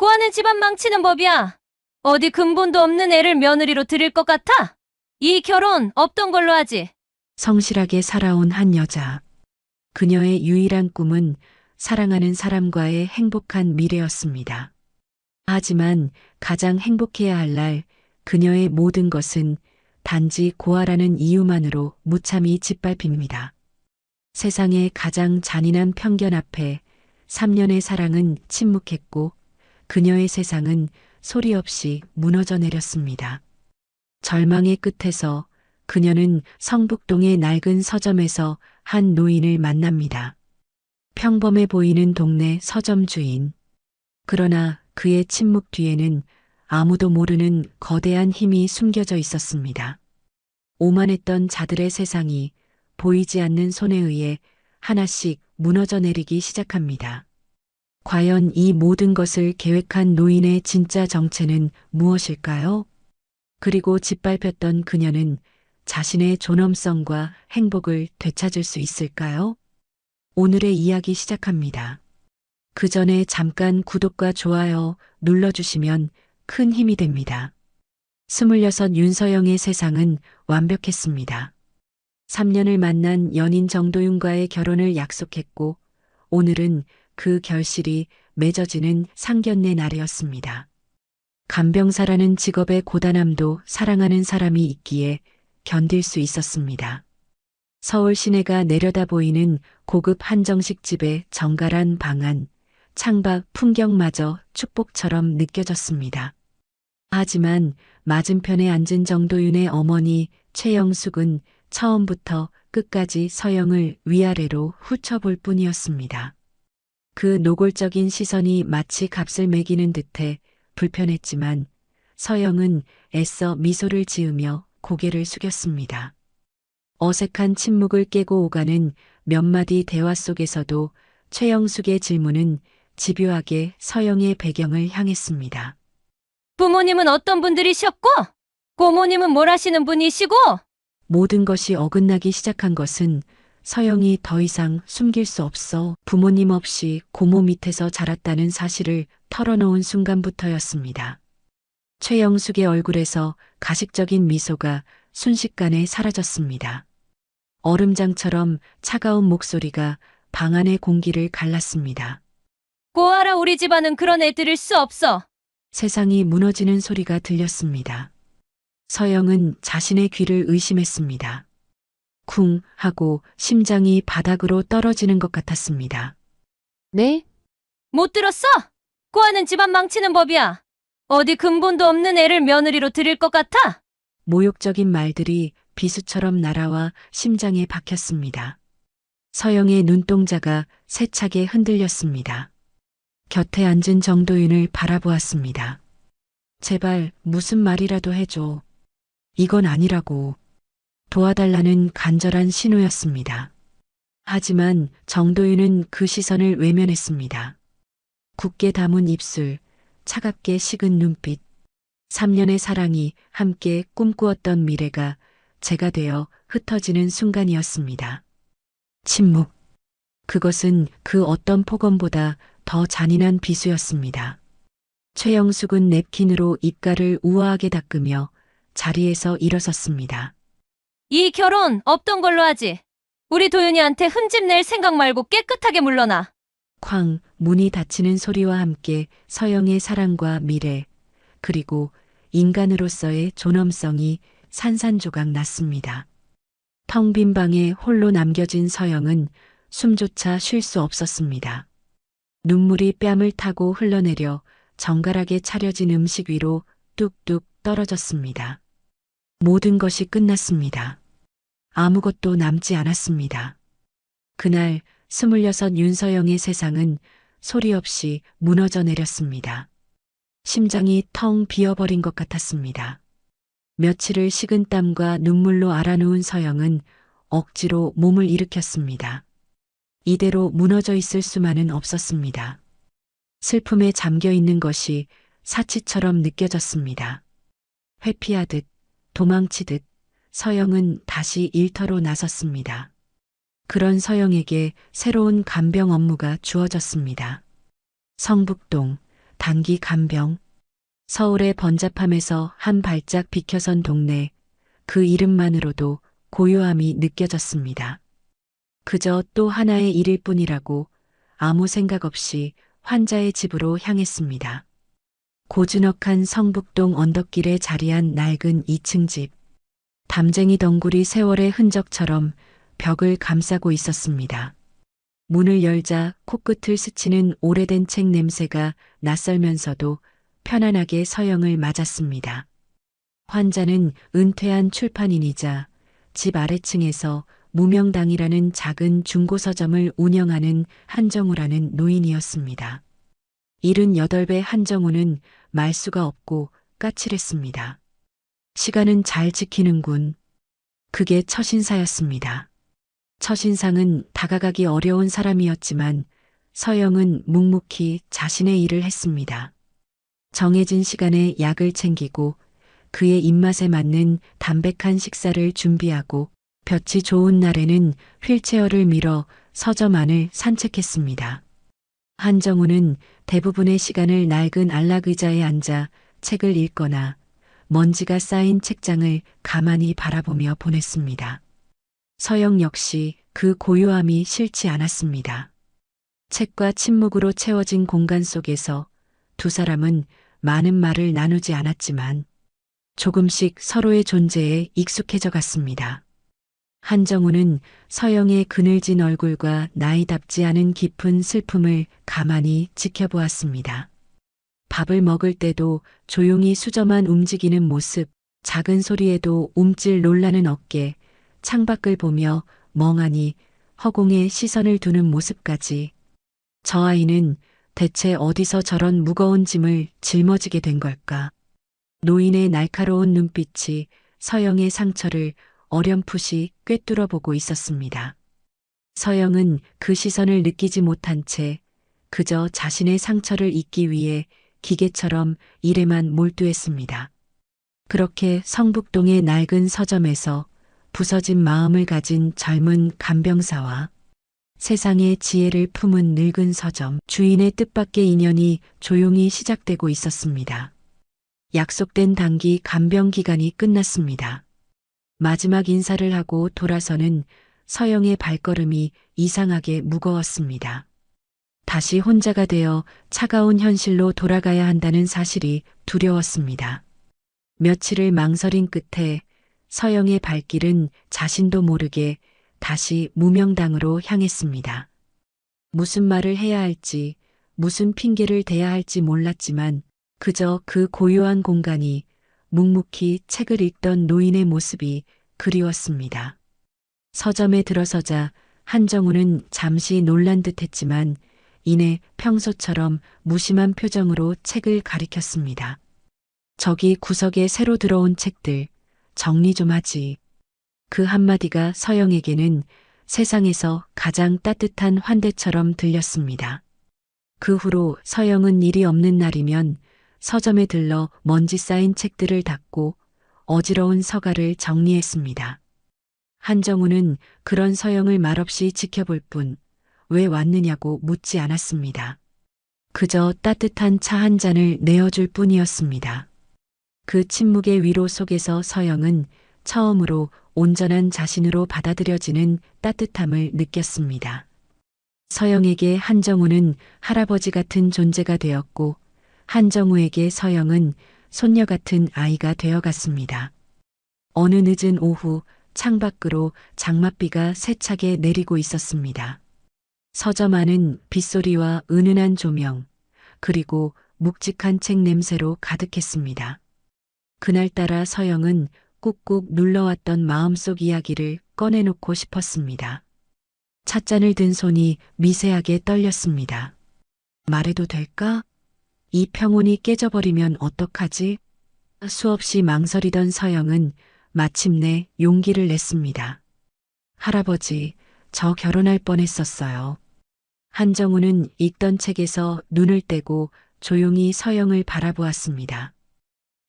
고아는 집안 망치는 법이야. 어디 근본도 없는 애를 며느리로 들일 것 같아? 이 결혼 없던 걸로 하지. 성실하게 살아온 한 여자. 그녀의 유일한 꿈은 사랑하는 사람과의 행복한 미래였습니다. 하지만 가장 행복해야 할 날, 그녀의 모든 것은 단지 고아라는 이유만으로 무참히 짓밟힙니다. 세상의 가장 잔인한 편견 앞에 3년의 사랑은 침묵했고 그녀의 세상은 소리 없이 무너져 내렸습니다. 절망의 끝에서 그녀는 성북동의 낡은 서점에서 한 노인을 만납니다. 평범해 보이는 동네 서점 주인. 그러나 그의 침묵 뒤에는 아무도 모르는 거대한 힘이 숨겨져 있었습니다. 오만했던 자들의 세상이 보이지 않는 손에 의해 하나씩 무너져 내리기 시작합니다. 과연 이 모든 것을 계획한 노인의 진짜 정체는 무엇일까요? 그리고 짓밟혔던 그녀는 자신의 존엄성과 행복을 되찾을 수 있을까요? 오늘의 이야기 시작합니다. 그 전에 잠깐 구독과 좋아요 눌러주시면 큰 힘이 됩니다. 26 윤서영의 세상은 완벽했습니다. 3년을 만난 연인 정도윤과의 결혼을 약속했고 오늘은 그 결실이 맺어지는 상견례 날이었습니다. 간병사라는 직업의 고단함도 사랑하는 사람이 있기에 견딜 수 있었습니다. 서울 시내가 내려다 보이는 고급 한정식 집의 정갈한 방 안, 창밖 풍경마저 축복처럼 느껴졌습니다. 하지만 맞은편에 앉은 정도윤의 어머니 최영숙은 처음부터 끝까지 서영을 위아래로 훑어볼 뿐이었습니다. 그 노골적인 시선이 마치 값을 매기는 듯해 불편했지만 서영은 애써 미소를 지으며 고개를 숙였습니다. 어색한 침묵을 깨고 오가는 몇 마디 대화 속에서도 최영숙의 질문은 집요하게 서영의 배경을 향했습니다. 부모님은 어떤 분들이셨고, 고모님은 뭘 하시는 분이시고, 모든 것이 어긋나기 시작한 것은 서영이 더 이상 숨길 수 없어 부모님 없이 고모 밑에서 자랐다는 사실을 털어놓은 순간부터였습니다. 최영숙의 얼굴에서 가식적인 미소가 순식간에 사라졌습니다. 얼음장처럼 차가운 목소리가 방 안의 공기를 갈랐습니다. 고아라 우리 집안은 그런 애 들일 수 없어. 세상이 무너지는 소리가 들렸습니다. 서영은 자신의 귀를 의심했습니다. 쿵 하고 심장이 바닥으로 떨어지는 것 같았습니다. 네? 못 들었어? 고아는 집안 망치는 법이야. 어디 근본도 없는 애를 며느리로 들일 것 같아? 모욕적인 말들이 비수처럼 날아와 심장에 박혔습니다. 서영의 눈동자가 세차게 흔들렸습니다. 곁에 앉은 정도윤을 바라보았습니다. 제발 무슨 말이라도 해줘. 이건 아니라고. 도와달라는 간절한 신호였습니다. 하지만 정도윤은 그 시선을 외면했습니다. 굳게 담은 입술, 차갑게 식은 눈빛, 3년의 사랑이 함께 꿈꾸었던 미래가 제가 되어 흩어지는 순간이었습니다. 침묵. 그것은 그 어떤 폭언보다 더 잔인한 비수였습니다. 최영숙은 냅킨으로 입가를 우아하게 닦으며 자리에서 일어섰습니다. 이 결혼 없던 걸로 하지. 우리 도윤이한테 흠집 낼 생각 말고 깨끗하게 물러나. 쾅 문이 닫히는 소리와 함께 서영의 사랑과 미래, 그리고 인간으로서의 존엄성이 산산조각 났습니다. 텅 빈 방에 홀로 남겨진 서영은 숨조차 쉴 수 없었습니다. 눈물이 뺨을 타고 흘러내려 정갈하게 차려진 음식 위로 뚝뚝 떨어졌습니다. 모든 것이 끝났습니다. 아무것도 남지 않았습니다. 그날 26 윤서영의 세상은 소리 없이 무너져 내렸습니다. 심장이 텅 비어버린 것 같았습니다. 며칠을 식은 땀과 눈물로 알아놓은 서영은 억지로 몸을 일으켰습니다. 이대로 무너져 있을 수만은 없었습니다. 슬픔에 잠겨 있는 것이 사치처럼 느껴졌습니다. 회피하듯 도망치듯 서영은 다시 일터로 나섰습니다. 그런 서영에게 새로운 간병 업무가 주어졌습니다. 성북동 단기 간병. 서울의 번잡함에서 한 발짝 비켜선 동네, 그 이름만으로도 고요함이 느껴졌습니다. 그저 또 하나의 일일 뿐이라고 아무 생각 없이 환자의 집으로 향했습니다. 고즈넉한 성북동 언덕길에 자리한 낡은 2층 집. 담쟁이 덩굴이 세월의 흔적처럼 벽을 감싸고 있었습니다. 문을 열자 코끝을 스치는 오래된 책 냄새가 낯설면서도 편안하게 서영을 맞았습니다. 환자는 은퇴한 출판인이자 집 아래층에서 무명당이라는 작은 중고서점을 운영하는 한정우라는 노인이었습니다. 78배 한정우는 말수가 없고 까칠했습니다. 시간은 잘 지키는군. 그게 첫인사였습니다. 첫인상은 다가가기 어려운 사람이었지만 서영은 묵묵히 자신의 일을 했습니다. 정해진 시간에 약을 챙기고 그의 입맛에 맞는 담백한 식사를 준비하고 볕이 좋은 날에는 휠체어를 밀어 서점 안을 산책했습니다. 한정우는 대부분의 시간을 낡은 안락의자에 앉아 책을 읽거나 먼지가 쌓인 책장을 가만히 바라보며 보냈습니다. 서영 역시 그 고요함이 싫지 않았습니다. 책과 침묵으로 채워진 공간 속에서 두 사람은 많은 말을 나누지 않았지만 조금씩 서로의 존재에 익숙해져 갔습니다. 한정우는 서영의 그늘진 얼굴과 나이답지 않은 깊은 슬픔을 가만히 지켜보았습니다. 밥을 먹을 때도 조용히 수저만 움직이는 모습, 작은 소리에도 움찔 놀라는 어깨, 창밖을 보며 멍하니 허공에 시선을 두는 모습까지. 저 아이는 대체 어디서 저런 무거운 짐을 짊어지게 된 걸까? 노인의 날카로운 눈빛이 서영의 상처를 어렴풋이 꿰뚫어 보고 있었습니다. 서영은 그 시선을 느끼지 못한 채 그저 자신의 상처를 잊기 위해 기계처럼 일에만 몰두했습니다. 그렇게 성북동의 낡은 서점에서 부서진 마음을 가진 젊은 간병사와 세상의 지혜를 품은 늙은 서점 주인의 뜻밖의 인연이 조용히 시작되고 있었습니다. 약속된 단기 간병 기간이 끝났습니다. 마지막 인사를 하고 돌아서는 서영의 발걸음이 이상하게 무거웠습니다. 다시 혼자가 되어 차가운 현실로 돌아가야 한다는 사실이 두려웠습니다. 며칠을 망설인 끝에 서영의 발길은 자신도 모르게 다시 무명당으로 향했습니다. 무슨 말을 해야 할지, 무슨 핑계를 대야 할지 몰랐지만 그저 그 고요한 공간이 묵묵히 책을 읽던 노인의 모습이 그리웠습니다. 서점에 들어서자 한정우는 잠시 놀란 듯했지만 이내 평소처럼 무심한 표정으로 책을 가리켰습니다. 저기 구석에 새로 들어온 책들, 정리 좀 하지. 그 한마디가 서영에게는 세상에서 가장 따뜻한 환대처럼 들렸습니다. 그 후로 서영은 일이 없는 날이면 서점에 들러 먼지 쌓인 책들을 닦고 어지러운 서가를 정리했습니다. 한정우는 그런 서영을 말없이 지켜볼 뿐 왜 왔느냐고 묻지 않았습니다. 그저 따뜻한 차 한 잔을 내어줄 뿐이었습니다. 그 침묵의 위로 속에서 서영은 처음으로 온전한 자신으로 받아들여지는 따뜻함을 느꼈습니다. 서영에게 한정우는 할아버지 같은 존재가 되었고 한정우에게 서영은 손녀 같은 아이가 되어갔습니다. 어느 늦은 오후 창밖으로 장맛비가 세차게 내리고 있었습니다. 서점 안은 빗소리와 은은한 조명, 그리고 묵직한 책 냄새로 가득했습니다. 그날따라 서영은 꾹꾹 눌러왔던 마음속 이야기를 꺼내놓고 싶었습니다. 찻잔을 든 손이 미세하게 떨렸습니다. 말해도 될까? 이 평온이 깨져버리면 어떡하지? 수없이 망설이던 서영은 마침내 용기를 냈습니다. 할아버지, 저 결혼할 뻔했었어요. 한정우는 읽던 책에서 눈을 떼고 조용히 서영을 바라보았습니다.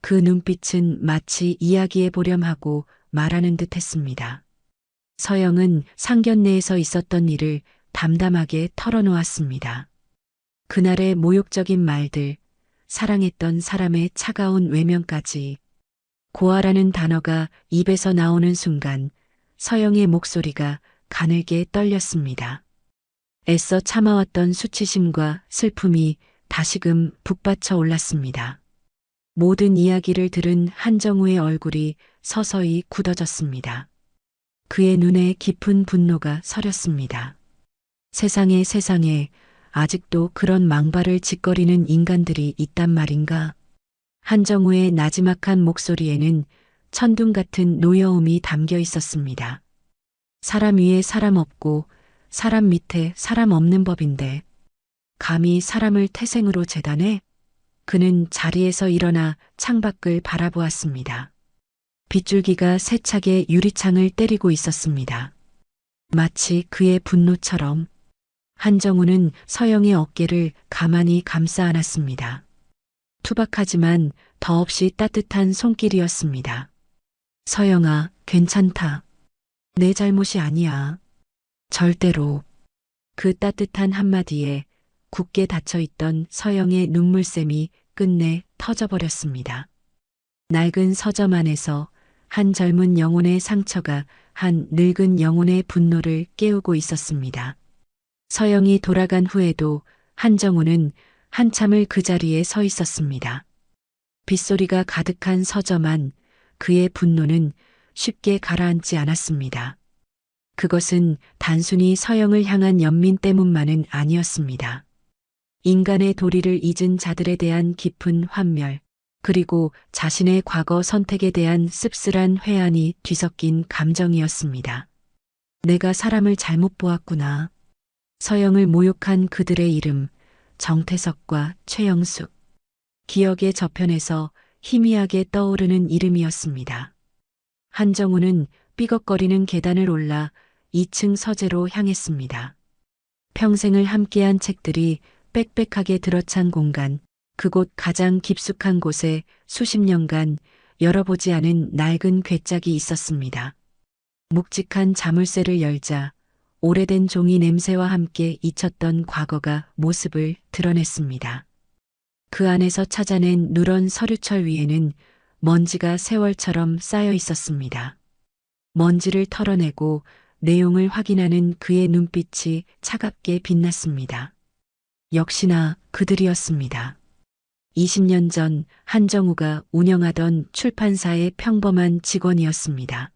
그 눈빛은 마치 이야기해 보렴하고 말하는 듯 했습니다. 서영은 상견례에서 있었던 일을 담담하게 털어놓았습니다. 그날의 모욕적인 말들, 사랑했던 사람의 차가운 외면까지. 고아라는 단어가 입에서 나오는 순간 서영의 목소리가 가늘게 떨렸습니다. 애써 참아왔던 수치심과 슬픔이 다시금 북받쳐 올랐습니다. 모든 이야기를 들은 한정우의 얼굴이 서서히 굳어졌습니다. 그의 눈에 깊은 분노가 서렸습니다. 세상에 아직도 그런 망발을 짓거리는 인간들이 있단 말인가? 한정우의 나지막한 목소리에는 천둥 같은 노여움이 담겨 있었습니다. 사람 위에 사람 없고 사람 밑에 사람 없는 법인데 감히 사람을 태생으로 재단해? 그는 자리에서 일어나 창밖을 바라보았습니다. 빗줄기가 세차게 유리창을 때리고 있었습니다. 마치 그의 분노처럼. 한정우는 서영의 어깨를 가만히 감싸 안았습니다. 투박하지만 더없이 따뜻한 손길이었습니다. 서영아, 괜찮다. 내 잘못이 아니야. 절대로. 그 따뜻한 한마디에 굳게 닫혀있던 서영의 눈물샘이 끝내 터져버렸습니다. 낡은 서점 안에서 한 젊은 영혼의 상처가 한 늙은 영혼의 분노를 깨우고 있었습니다. 서영이 돌아간 후에도 한정우는 한참을 그 자리에 서 있었습니다. 빗소리가 가득한 서점 안, 그의 분노는 쉽게 가라앉지 않았습니다. 그것은 단순히 서영을 향한 연민 때문만은 아니었습니다. 인간의 도리를 잊은 자들에 대한 깊은 환멸, 그리고 자신의 과거 선택에 대한 씁쓸한 회한이 뒤섞인 감정이었습니다. 내가 사람을 잘못 보았구나. 서영을 모욕한 그들의 이름, 정태석과 최영숙. 기억의 저편에서 희미하게 떠오르는 이름이었습니다. 한정우는 삐걱거리는 계단을 올라 2층 서재로 향했습니다. 평생을 함께한 책들이 빽빽하게 들어찬 공간, 그곳 가장 깊숙한 곳에 수십 년간 열어보지 않은 낡은 괴짝이 있었습니다. 묵직한 자물쇠를 열자 오래된 종이 냄새와 함께 잊혔던 과거가 모습을 드러냈습니다. 그 안에서 찾아낸 누런 서류철 위에는 먼지가 세월처럼 쌓여 있었습니다. 먼지를 털어내고 내용을 확인하는 그의 눈빛이 차갑게 빛났습니다. 역시나 그들이었습니다. 20년 전 한정우가 운영하던 출판사의 평범한 직원이었습니다.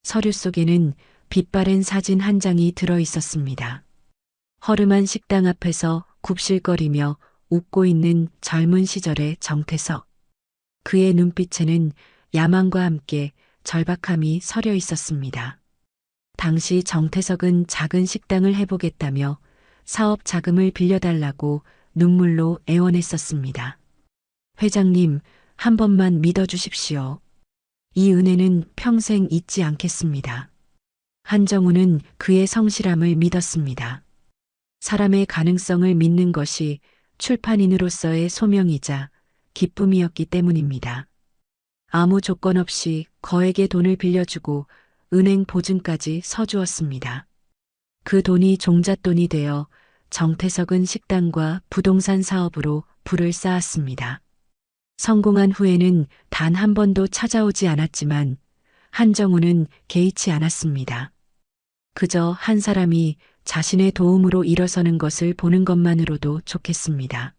서류 속에는 빛바랜 사진 한 장이 들어 있었습니다. 허름한 식당 앞에서 굽실거리며 웃고 있는 젊은 시절의 정태석. 그의 눈빛에는 야망과 함께 절박함이 서려 있었습니다. 당시 정태석은 작은 식당을 해보겠다며 사업 자금을 빌려달라고 눈물로 애원했었습니다. 회장님, 한 번만 믿어주십시오. 이 은혜는 평생 잊지 않겠습니다. 한정우는 그의 성실함을 믿었습니다. 사람의 가능성을 믿는 것이 출판인으로서의 소명이자 기쁨이었기 때문입니다. 아무 조건 없이 거액의 돈을 빌려주고 은행 보증까지 서주었습니다. 그 돈이 종잣돈이 되어 정태석은 식당과 부동산 사업으로 부를 쌓았습니다. 성공한 후에는 단 한 번도 찾아오지 않았지만 한정우는 개의치 않았습니다. 그저 한 사람이 자신의 도움으로 일어서는 것을 보는 것만으로도 좋겠습니다.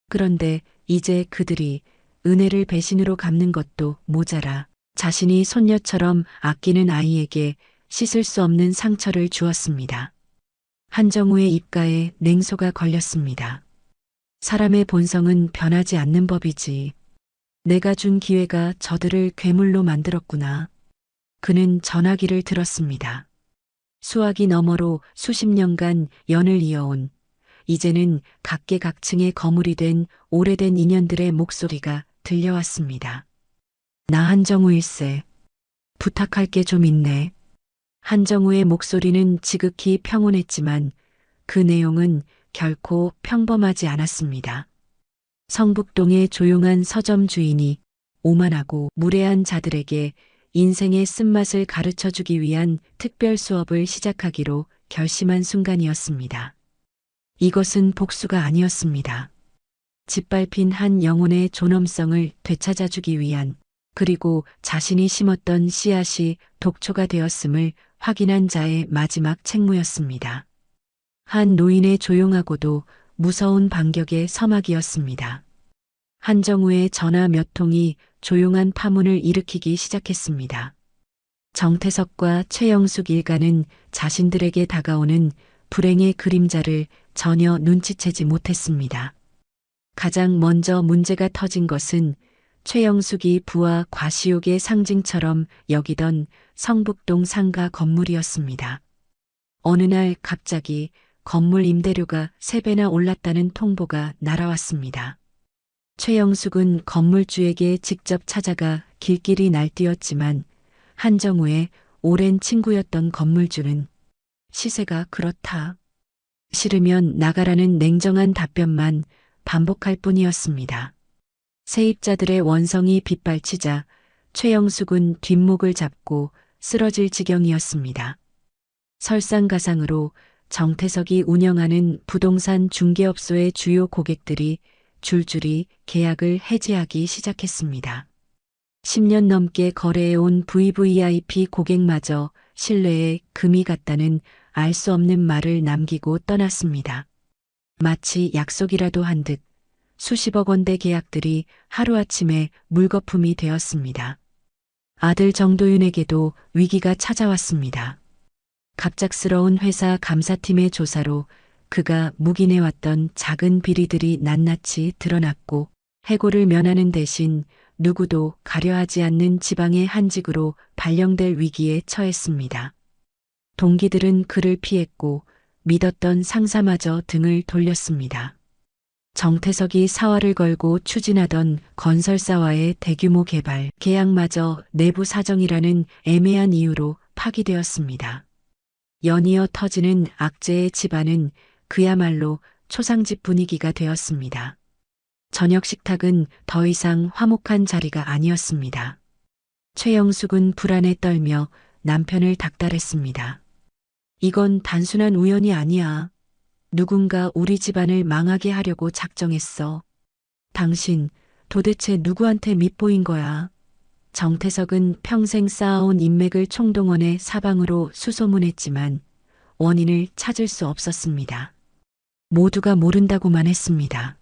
그런데 이제 그들이 은혜를 배신으로 갚는 것도 모자라 자신이 손녀처럼 아끼는 아이에게 씻을 수 없는 상처를 주었습니다. 한정우의 입가에 냉소가 걸렸습니다. 사람의 본성은 변하지 않는 법이지. 내가 준 기회가 저들을 괴물로 만들었구나. 그는 전화기를 들었습니다. 수화기 너머로 수십 년간 연을 이어온, 이제는 각계각층의 거물이 된 오래된 인연들의 목소리가 들려왔습니다. 나 한정우일세. 부탁할 게 좀 있네. 한정우의 목소리는 지극히 평온했지만 그 내용은 결코 평범하지 않았습니다. 성북동의 조용한 서점 주인이 오만하고 무례한 자들에게 인생의 쓴맛을 가르쳐주기 위한 특별 수업을 시작하기로 결심한 순간이었습니다. 이것은 복수가 아니었습니다. 짓밟힌 한 영혼의 존엄성을 되찾아주기 위한, 그리고 자신이 심었던 씨앗이 독초가 되었음을 확인한 자의 마지막 책무였습니다. 한 노인의 조용하고도 무서운 반격의 서막이었습니다. 한정우의 전화 몇 통이 조용한 파문을 일으키기 시작했습니다. 정태석과 최영숙 일가는 자신들에게 다가오는 불행의 그림자를 전혀 눈치채지 못했습니다. 가장 먼저 문제가 터진 것은 최영숙이 부와 과시욕의 상징처럼 여기던 성북동 상가 건물이었습니다. 어느 날 갑자기 건물 임대료가 3배나 올랐다는 통보가 날아왔습니다. 최영숙은 건물주에게 직접 찾아가 길길이 날뛰었지만 한정우의 오랜 친구였던 건물주는 시세가 그렇다. 싫으면 나가라는 냉정한 답변만 반복할 뿐이었습니다. 세입자들의 원성이 빗발치자 최영숙은 뒷목을 잡고 쓰러질 지경이었습니다. 설상가상으로 정태석이 운영하는 부동산 중개업소의 주요 고객들이 줄줄이 계약을 해지하기 시작했습니다. 10년 넘게 거래해온 VVIP 고객마저 신뢰에 금이 갔다는 알 수 없는 말을 남기고 떠났습니다. 마치 약속이라도 한 듯 수십억 원대 계약들이 하루아침에 물거품이 되었습니다. 아들 정도윤에게도 위기가 찾아왔습니다. 갑작스러운 회사 감사팀의 조사로 그가 묵인해왔던 작은 비리들이 낱낱이 드러났고 해고를 면하는 대신 누구도 가려하지 않는 지방의 한직으로 발령될 위기에 처했습니다. 동기들은 그를 피했고 믿었던 상사마저 등을 돌렸습니다. 정태석이 사활을 걸고 추진하던 건설사와의 대규모 개발 계약마저 내부 사정이라는 애매한 이유로 파기되었습니다. 연이어 터지는 악재의 집안은 그야말로 초상집 분위기가 되었습니다. 저녁 식탁은 더 이상 화목한 자리가 아니었습니다. 최영숙은 불안에 떨며 남편을 닥달했습니다. 이건 단순한 우연이 아니야. 누군가 우리 집안을 망하게 하려고 작정했어. 당신 도대체 누구한테 밉보인 거야? 정태석은 평생 쌓아온 인맥을 총동원해 사방으로 수소문했지만 원인을 찾을 수 없었습니다. 모두가 모른다고만 했습니다.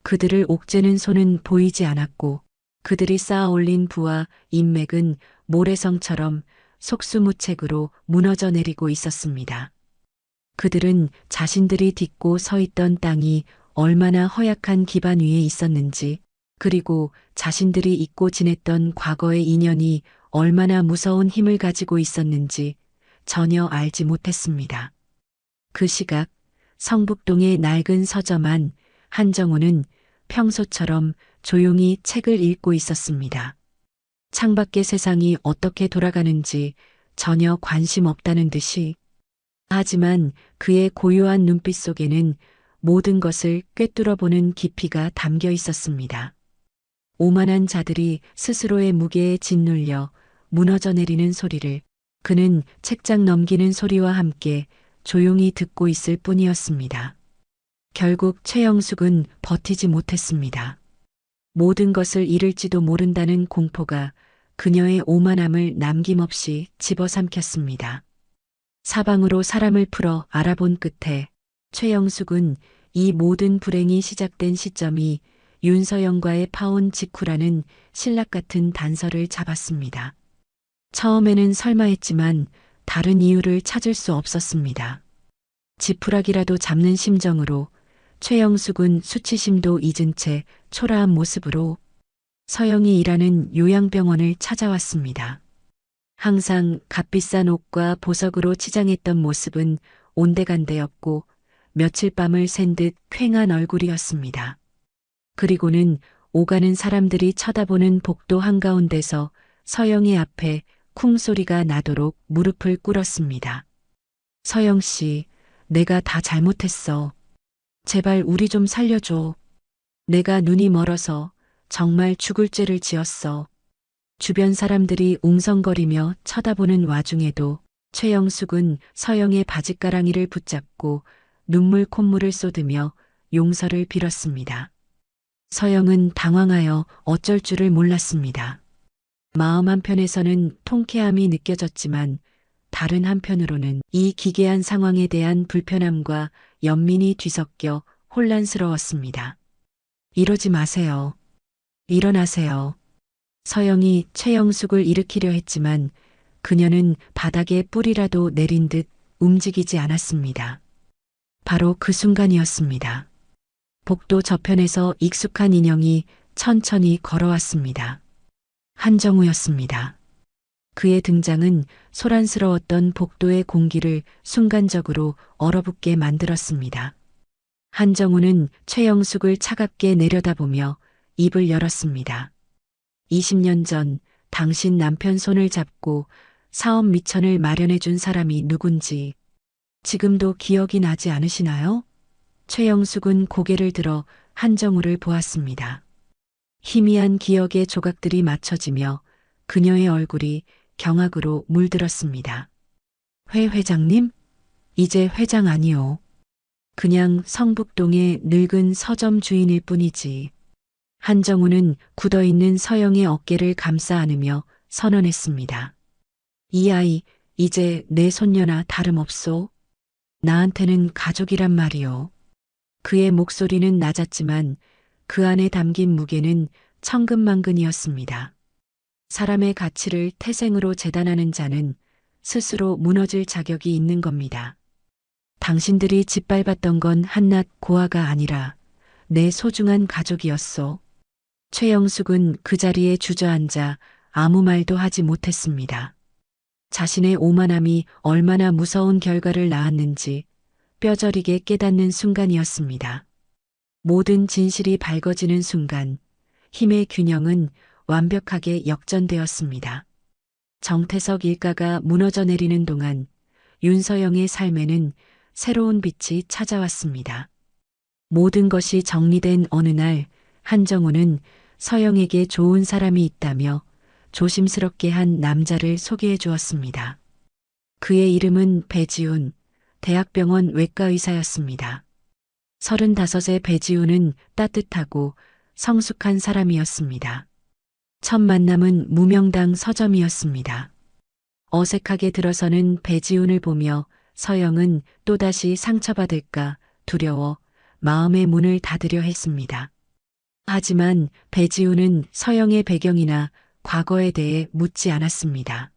그들을 옥죄는 손은 보이지 않았고 그들이 쌓아 올린 부와 인맥은 모래성처럼 속수무책으로 무너져 내리고 있었습니다. 그들은 자신들이 딛고 서 있던 땅이 얼마나 허약한 기반 위에 있었는지, 그리고 자신들이 잊고 지냈던 과거의 인연이 얼마나 무서운 힘을 가지고 있었는지 전혀 알지 못했습니다. 그 시각 성북동의 낡은 서점 한정우는 평소처럼 조용히 책을 읽고 있었습니다. 창밖의 세상이 어떻게 돌아가는지 전혀 관심 없다는 듯이. 하지만 그의 고요한 눈빛 속에는 모든 것을 꿰뚫어보는 깊이가 담겨 있었습니다. 오만한 자들이 스스로의 무게에 짓눌려 무너져 내리는 소리를 그는 책장 넘기는 소리와 함께 조용히 듣고 있을 뿐이었습니다. 결국 최영숙은 버티지 못했습니다. 모든 것을 잃을지도 모른다는 공포가 그녀의 오만함을 남김없이 집어삼켰습니다. 사방으로 사람을 풀어 알아본 끝에 최영숙은 이 모든 불행이 시작된 시점이 윤서영과의 파혼 직후라는 신락 같은 단서를 잡았습니다. 처음에는 설마 했지만 다른 이유를 찾을 수 없었습니다. 지푸라기라도 잡는 심정으로 최영숙은 수치심도 잊은 채 초라한 모습으로 서영이 일하는 요양병원을 찾아왔습니다. 항상 값비싼 옷과 보석으로 치장했던 모습은 온데간데였고 며칠 밤을 샌 듯 퀭한 얼굴이었습니다. 그리고는 오가는 사람들이 쳐다보는 복도 한가운데서 서영이 앞에 쿵 소리가 나도록 무릎을 꿇었습니다. 서영 씨, 내가 다 잘못했어. 제발 우리 좀 살려줘. 내가 눈이 멀어서 정말 죽을 죄를 지었어. 주변 사람들이 웅성거리며 쳐다보는 와중에도 최영숙은 서영의 바짓가랑이를 붙잡고 눈물 콧물을 쏟으며 용서를 빌었습니다. 서영은 당황하여 어쩔 줄을 몰랐습니다. 마음 한편에서는 통쾌함이 느껴졌지만 다른 한편으로는 이 기괴한 상황에 대한 불편함과 연민이 뒤섞여 혼란스러웠습니다. 이러지 마세요. 일어나세요. 서영이 최영숙을 일으키려 했지만 그녀는 바닥에 뿌리라도 내린 듯 움직이지 않았습니다. 바로 그 순간이었습니다. 복도 저편에서 익숙한 인형이 천천히 걸어왔습니다. 한정우였습니다. 그의 등장은 소란스러웠던 복도의 공기를 순간적으로 얼어붙게 만들었습니다. 한정우는 최영숙을 차갑게 내려다보며 입을 열었습니다. 20년 전 당신 남편 손을 잡고 사업 미천을 마련해 준 사람이 누군지 지금도 기억이 나지 않으시나요? 최영숙은 고개를 들어 한정우를 보았습니다. 희미한 기억의 조각들이 맞춰지며 그녀의 얼굴이 경악으로 물들었습니다. 회 회장님? 이제 회장 아니오. 그냥 성북동의 늙은 서점 주인일 뿐이지. 한정우는 굳어있는 서영의 어깨를 감싸 안으며 선언했습니다. 이 아이, 이제 내 손녀나 다름없소. 나한테는 가족이란 말이오. 그의 목소리는 낮았지만 그 안에 담긴 무게는 천근만근이었습니다. 사람의 가치를 태생으로 재단하는 자는 스스로 무너질 자격이 있는 겁니다. 당신들이 짓밟았던 건 한낱 고아가 아니라 내 소중한 가족이었소. 최영숙은 그 자리에 주저앉아 아무 말도 하지 못했습니다. 자신의 오만함이 얼마나 무서운 결과를 낳았는지 뼈저리게 깨닫는 순간이었습니다. 모든 진실이 밝어지는 순간 힘의 균형은 완벽하게 역전되었습니다. 정태석 일가가 무너져 내리는 동안 윤서영의 삶에는 새로운 빛이 찾아왔습니다. 모든 것이 정리된 어느 날 한정우는 서영에게 좋은 사람이 있다며 조심스럽게 한 남자를 소개해 주었습니다. 그의 이름은 배지훈, 대학병원 외과의사였습니다. 35의 배지훈은 따뜻하고 성숙한 사람이었습니다. 첫 만남은 무명당 서점이었습니다. 어색하게 들어서는 배지훈을 보며 서영은 또다시 상처받을까 두려워 마음의 문을 닫으려 했습니다. 하지만 배지훈은 서영의 배경이나 과거에 대해 묻지 않았습니다.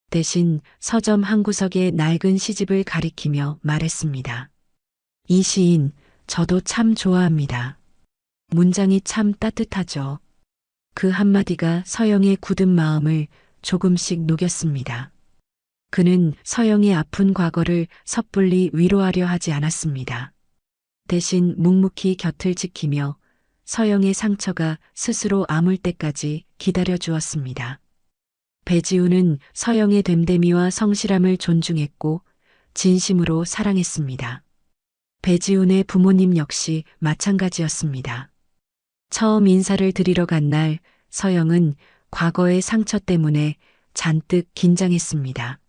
대신 서점 한 구석의 낡은 시집을 가리키며 말했습니다. 이 시인 저도 참 좋아합니다. 문장이 참 따뜻하죠. 그 한마디가 서영의 굳은 마음을 조금씩 녹였습니다. 그는 서영의 아픈 과거를 섣불리 위로하려 하지 않았습니다. 대신 묵묵히 곁을 지키며 서영의 상처가 스스로 아물 때까지 기다려 주었습니다. 배지훈은 서영의 됨됨이와 성실함을 존중했고 진심으로 사랑했습니다. 배지훈의 부모님 역시 마찬가지였습니다. 처음 인사를 드리러 간 날 서영은 과거의 상처 때문에 잔뜩 긴장했습니다.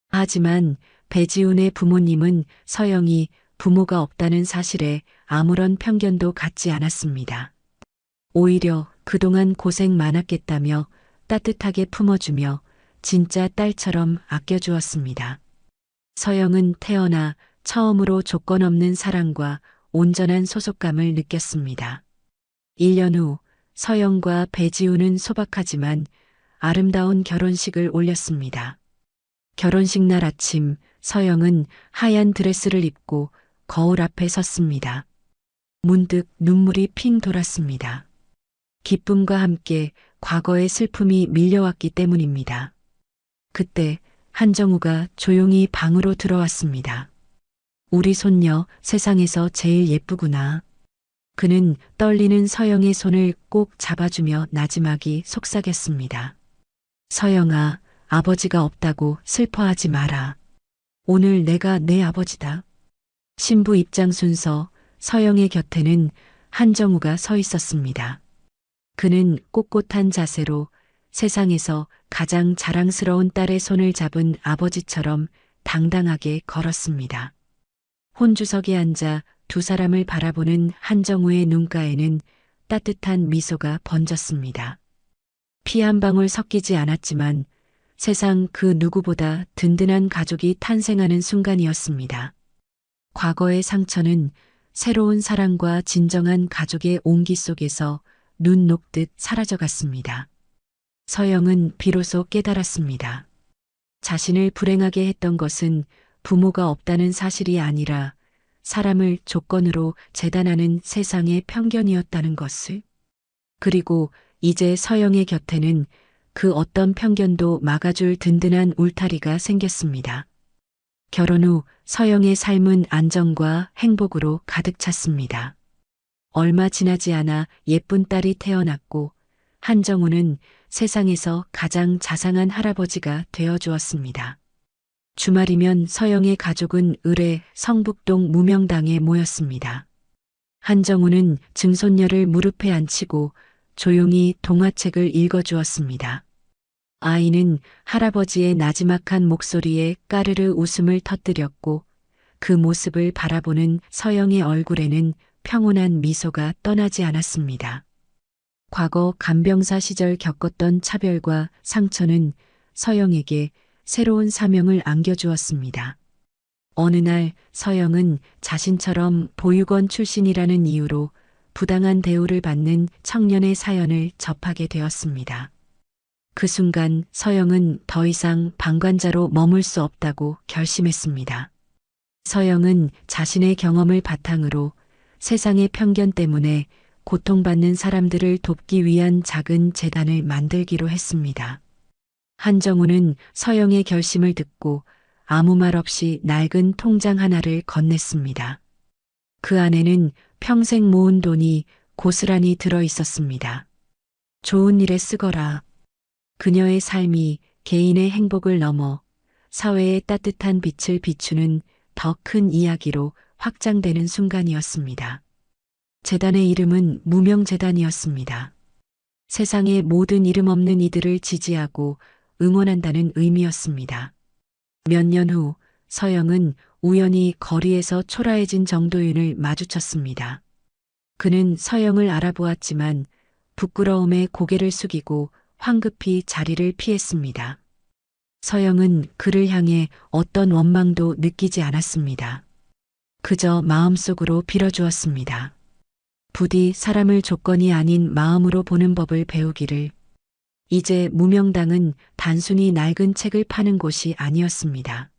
하지만 배지훈의 부모님은 서영이 부모가 없다는 사실에 아무런 편견도 갖지 않았습니다. 오히려 그동안 고생 많았겠다며 따뜻하게 품어주며 진짜 딸처럼 아껴주었습니다. 서영은 태어나 처음으로 조건 없는 사랑과 온전한 소속감을 느꼈습니다. 1년 후 서영과 배지훈은 소박하지만 아름다운 결혼식을 올렸습니다. 결혼식 날 아침 서영은 하얀 드레스를 입고 거울 앞에 섰습니다. 문득 눈물이 핑 돌았습니다. 기쁨과 함께 과거의 슬픔이 밀려왔기 때문입니다. 그때 한정우가 조용히 방으로 들어왔습니다. 우리 손녀 세상에서 제일 예쁘구나. 그는 떨리는 서영의 손을 꼭 잡아주며 나지막이 속삭였습니다. 서영아, 아버지가 없다고 슬퍼하지 마라. 오늘 내가 내 아버지다. 신부 입장 순서 서영의 곁에는 한정우가 서 있었습니다. 그는 꼿꼿한 자세로 세상에서 가장 자랑스러운 딸의 손을 잡은 아버지처럼 당당하게 걸었습니다. 혼주석에 앉아 두 사람을 바라보는 한정우의 눈가에는 따뜻한 미소가 번졌습니다. 피 한 방울 섞이지 않았지만 세상 그 누구보다 든든한 가족이 탄생하는 순간이었습니다. 과거의 상처는 새로운 사랑과 진정한 가족의 온기 속에서 눈 녹듯 사라져갔습니다. 서영은 비로소 깨달았습니다. 자신을 불행하게 했던 것은 부모가 없다는 사실이 아니라 사람을 조건으로 재단하는 세상의 편견이었다는 것을. 그리고 이제 서영의 곁에는 그 어떤 편견도 막아줄 든든한 울타리가 생겼습니다. 결혼 후 서영의 삶은 안정과 행복으로 가득 찼습니다. 얼마 지나지 않아 예쁜 딸이 태어났고 한정우는 세상에서 가장 자상한 할아버지가 되어 주었습니다. 주말이면 서영의 가족은 을의 성북동 무명당에 모였습니다. 한정우는 증손녀를 무릎에 앉히고 조용히 동화책을 읽어주었습니다. 아이는 할아버지의 나지막한 목소리에 까르르 웃음을 터뜨렸고 그 모습을 바라보는 서영의 얼굴에는 평온한 미소가 떠나지 않았습니다. 과거 간병사 시절 겪었던 차별과 상처는 서영에게 새로운 사명을 안겨주었습니다. 어느 날 서영은 자신처럼 보육원 출신이라는 이유로 부당한 대우를 받는 청년의 사연을 접하게 되었습니다. 그 순간 서영은 더 이상 방관자로 머물 수 없다고 결심했습니다. 서영은 자신의 경험을 바탕으로 세상의 편견 때문에 고통받는 사람들을 돕기 위한 작은 재단을 만들기로 했습니다. 한정우는 서영의 결심을 듣고 아무 말 없이 낡은 통장 하나를 건넸습니다. 그 안에는 평생 모은 돈이 고스란히 들어 있었습니다. 좋은 일에 쓰거라. 그녀의 삶이 개인의 행복을 넘어 사회의 따뜻한 빛을 비추는 더 큰 이야기로 확장되는 순간이었습니다. 재단의 이름은 무명재단이었습니다. 세상의 모든 이름 없는 이들을 지지하고 응원한다는 의미였습니다. 몇 년 후 서영은 우연히 거리에서 초라해진 정도윤을 마주쳤습니다. 그는 서영을 알아보았지만 부끄러움에 고개를 숙이고 황급히 자리를 피했습니다. 서영은 그를 향해 어떤 원망도 느끼지 않았습니다. 그저 마음속으로 빌어주었습니다. 부디 사람을 조건이 아닌 마음으로 보는 법을 배우기를. 이제 무명당은 단순히 낡은 책을 파는 곳이 아니었습니다.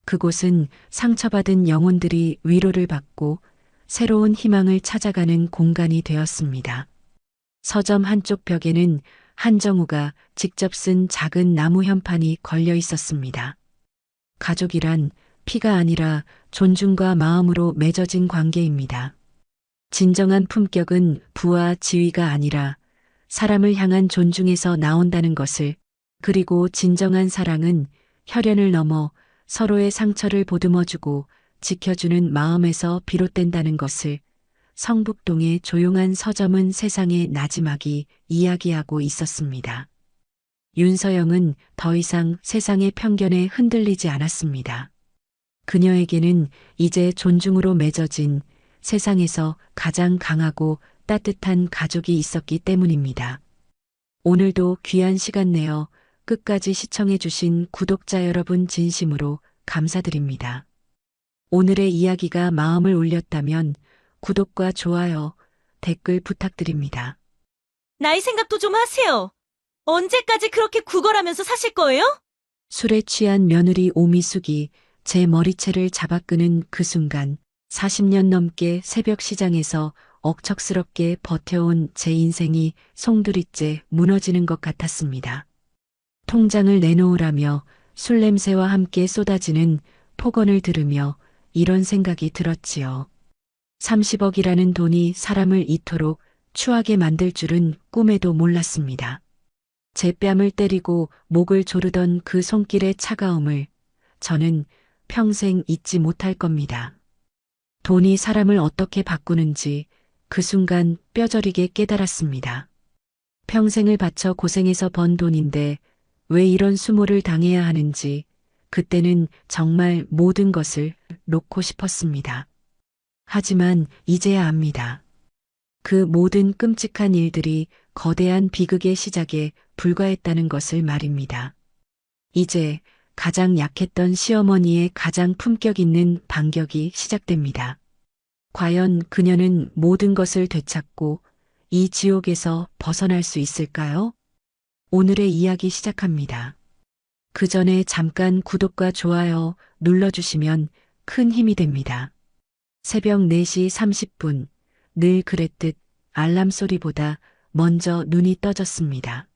그곳은 상처받은 영혼들이 위로를 받고 새로운 희망을 찾아가는 공간이 되었습니다. 서점 한쪽 벽에는 한정우가 직접 쓴 작은 나무 현판이 걸려 있었습니다. 가족이란 피가 아니라 존중과 마음으로 맺어진 관계입니다. 진정한 품격은 부와 지위가 아니라 사람을 향한 존중에서 나온다는 것을, 그리고 진정한 사랑은 혈연을 넘어 서로의 상처를 보듬어주고 지켜주는 마음에서 비롯된다는 것을 성북동의 조용한 서점은 세상의 나지막이 이야기하고 있었습니다. 윤서영은 더 이상 세상의 편견에 흔들리지 않았습니다. 그녀에게는 이제 존중으로 맺어진 세상에서 가장 강하고 따뜻한 가족이 있었기 때문입니다. 오늘도 귀한 시간 내어 끝까지 시청해주신 구독자 여러분 진심으로 감사드립니다. 오늘의 이야기가 마음을 울렸다면 구독과 좋아요, 댓글 부탁드립니다. 나이 생각도 좀 하세요. 언제까지 그렇게 구걸하면서 사실 거예요? 술에 취한 며느리 오미숙이 제 머리채를 잡아 끄는 그 순간 40년 넘게 새벽 시장에서 억척스럽게 버텨온 제 인생이 송두리째 무너지는 것 같았습니다. 통장을 내놓으라며 술 냄새와 함께 쏟아지는 폭언을 들으며 이런 생각이 들었지요. 30억이라는 돈이 사람을 이토록 추하게 만들 줄은 꿈에도 몰랐습니다. 제 뺨을 때리고 목을 조르던 그 손길의 차가움을 저는 평생 잊지 못할 겁니다. 돈이 사람을 어떻게 바꾸는지 그 순간 뼈저리게 깨달았습니다. 평생을 바쳐 고생해서 번 돈인데 왜 이런 수모를 당해야 하는지 그때는 정말 모든 것을 놓고 싶었습니다. 하지만 이제야 압니다. 그 모든 끔찍한 일들이 거대한 비극의 시작에 불과했다는 것을 말입니다. 이제 가장 약했던 시어머니의 가장 품격 있는 반격이 시작됩니다. 과연 그녀는 모든 것을 되찾고 이 지옥에서 벗어날 수 있을까요? 오늘의 이야기 시작합니다. 그 전에 잠깐 구독과 좋아요 눌러주시면 큰 힘이 됩니다. 새벽 4시 30분, 늘 그랬듯 알람 소리보다 먼저 눈이 떠졌습니다.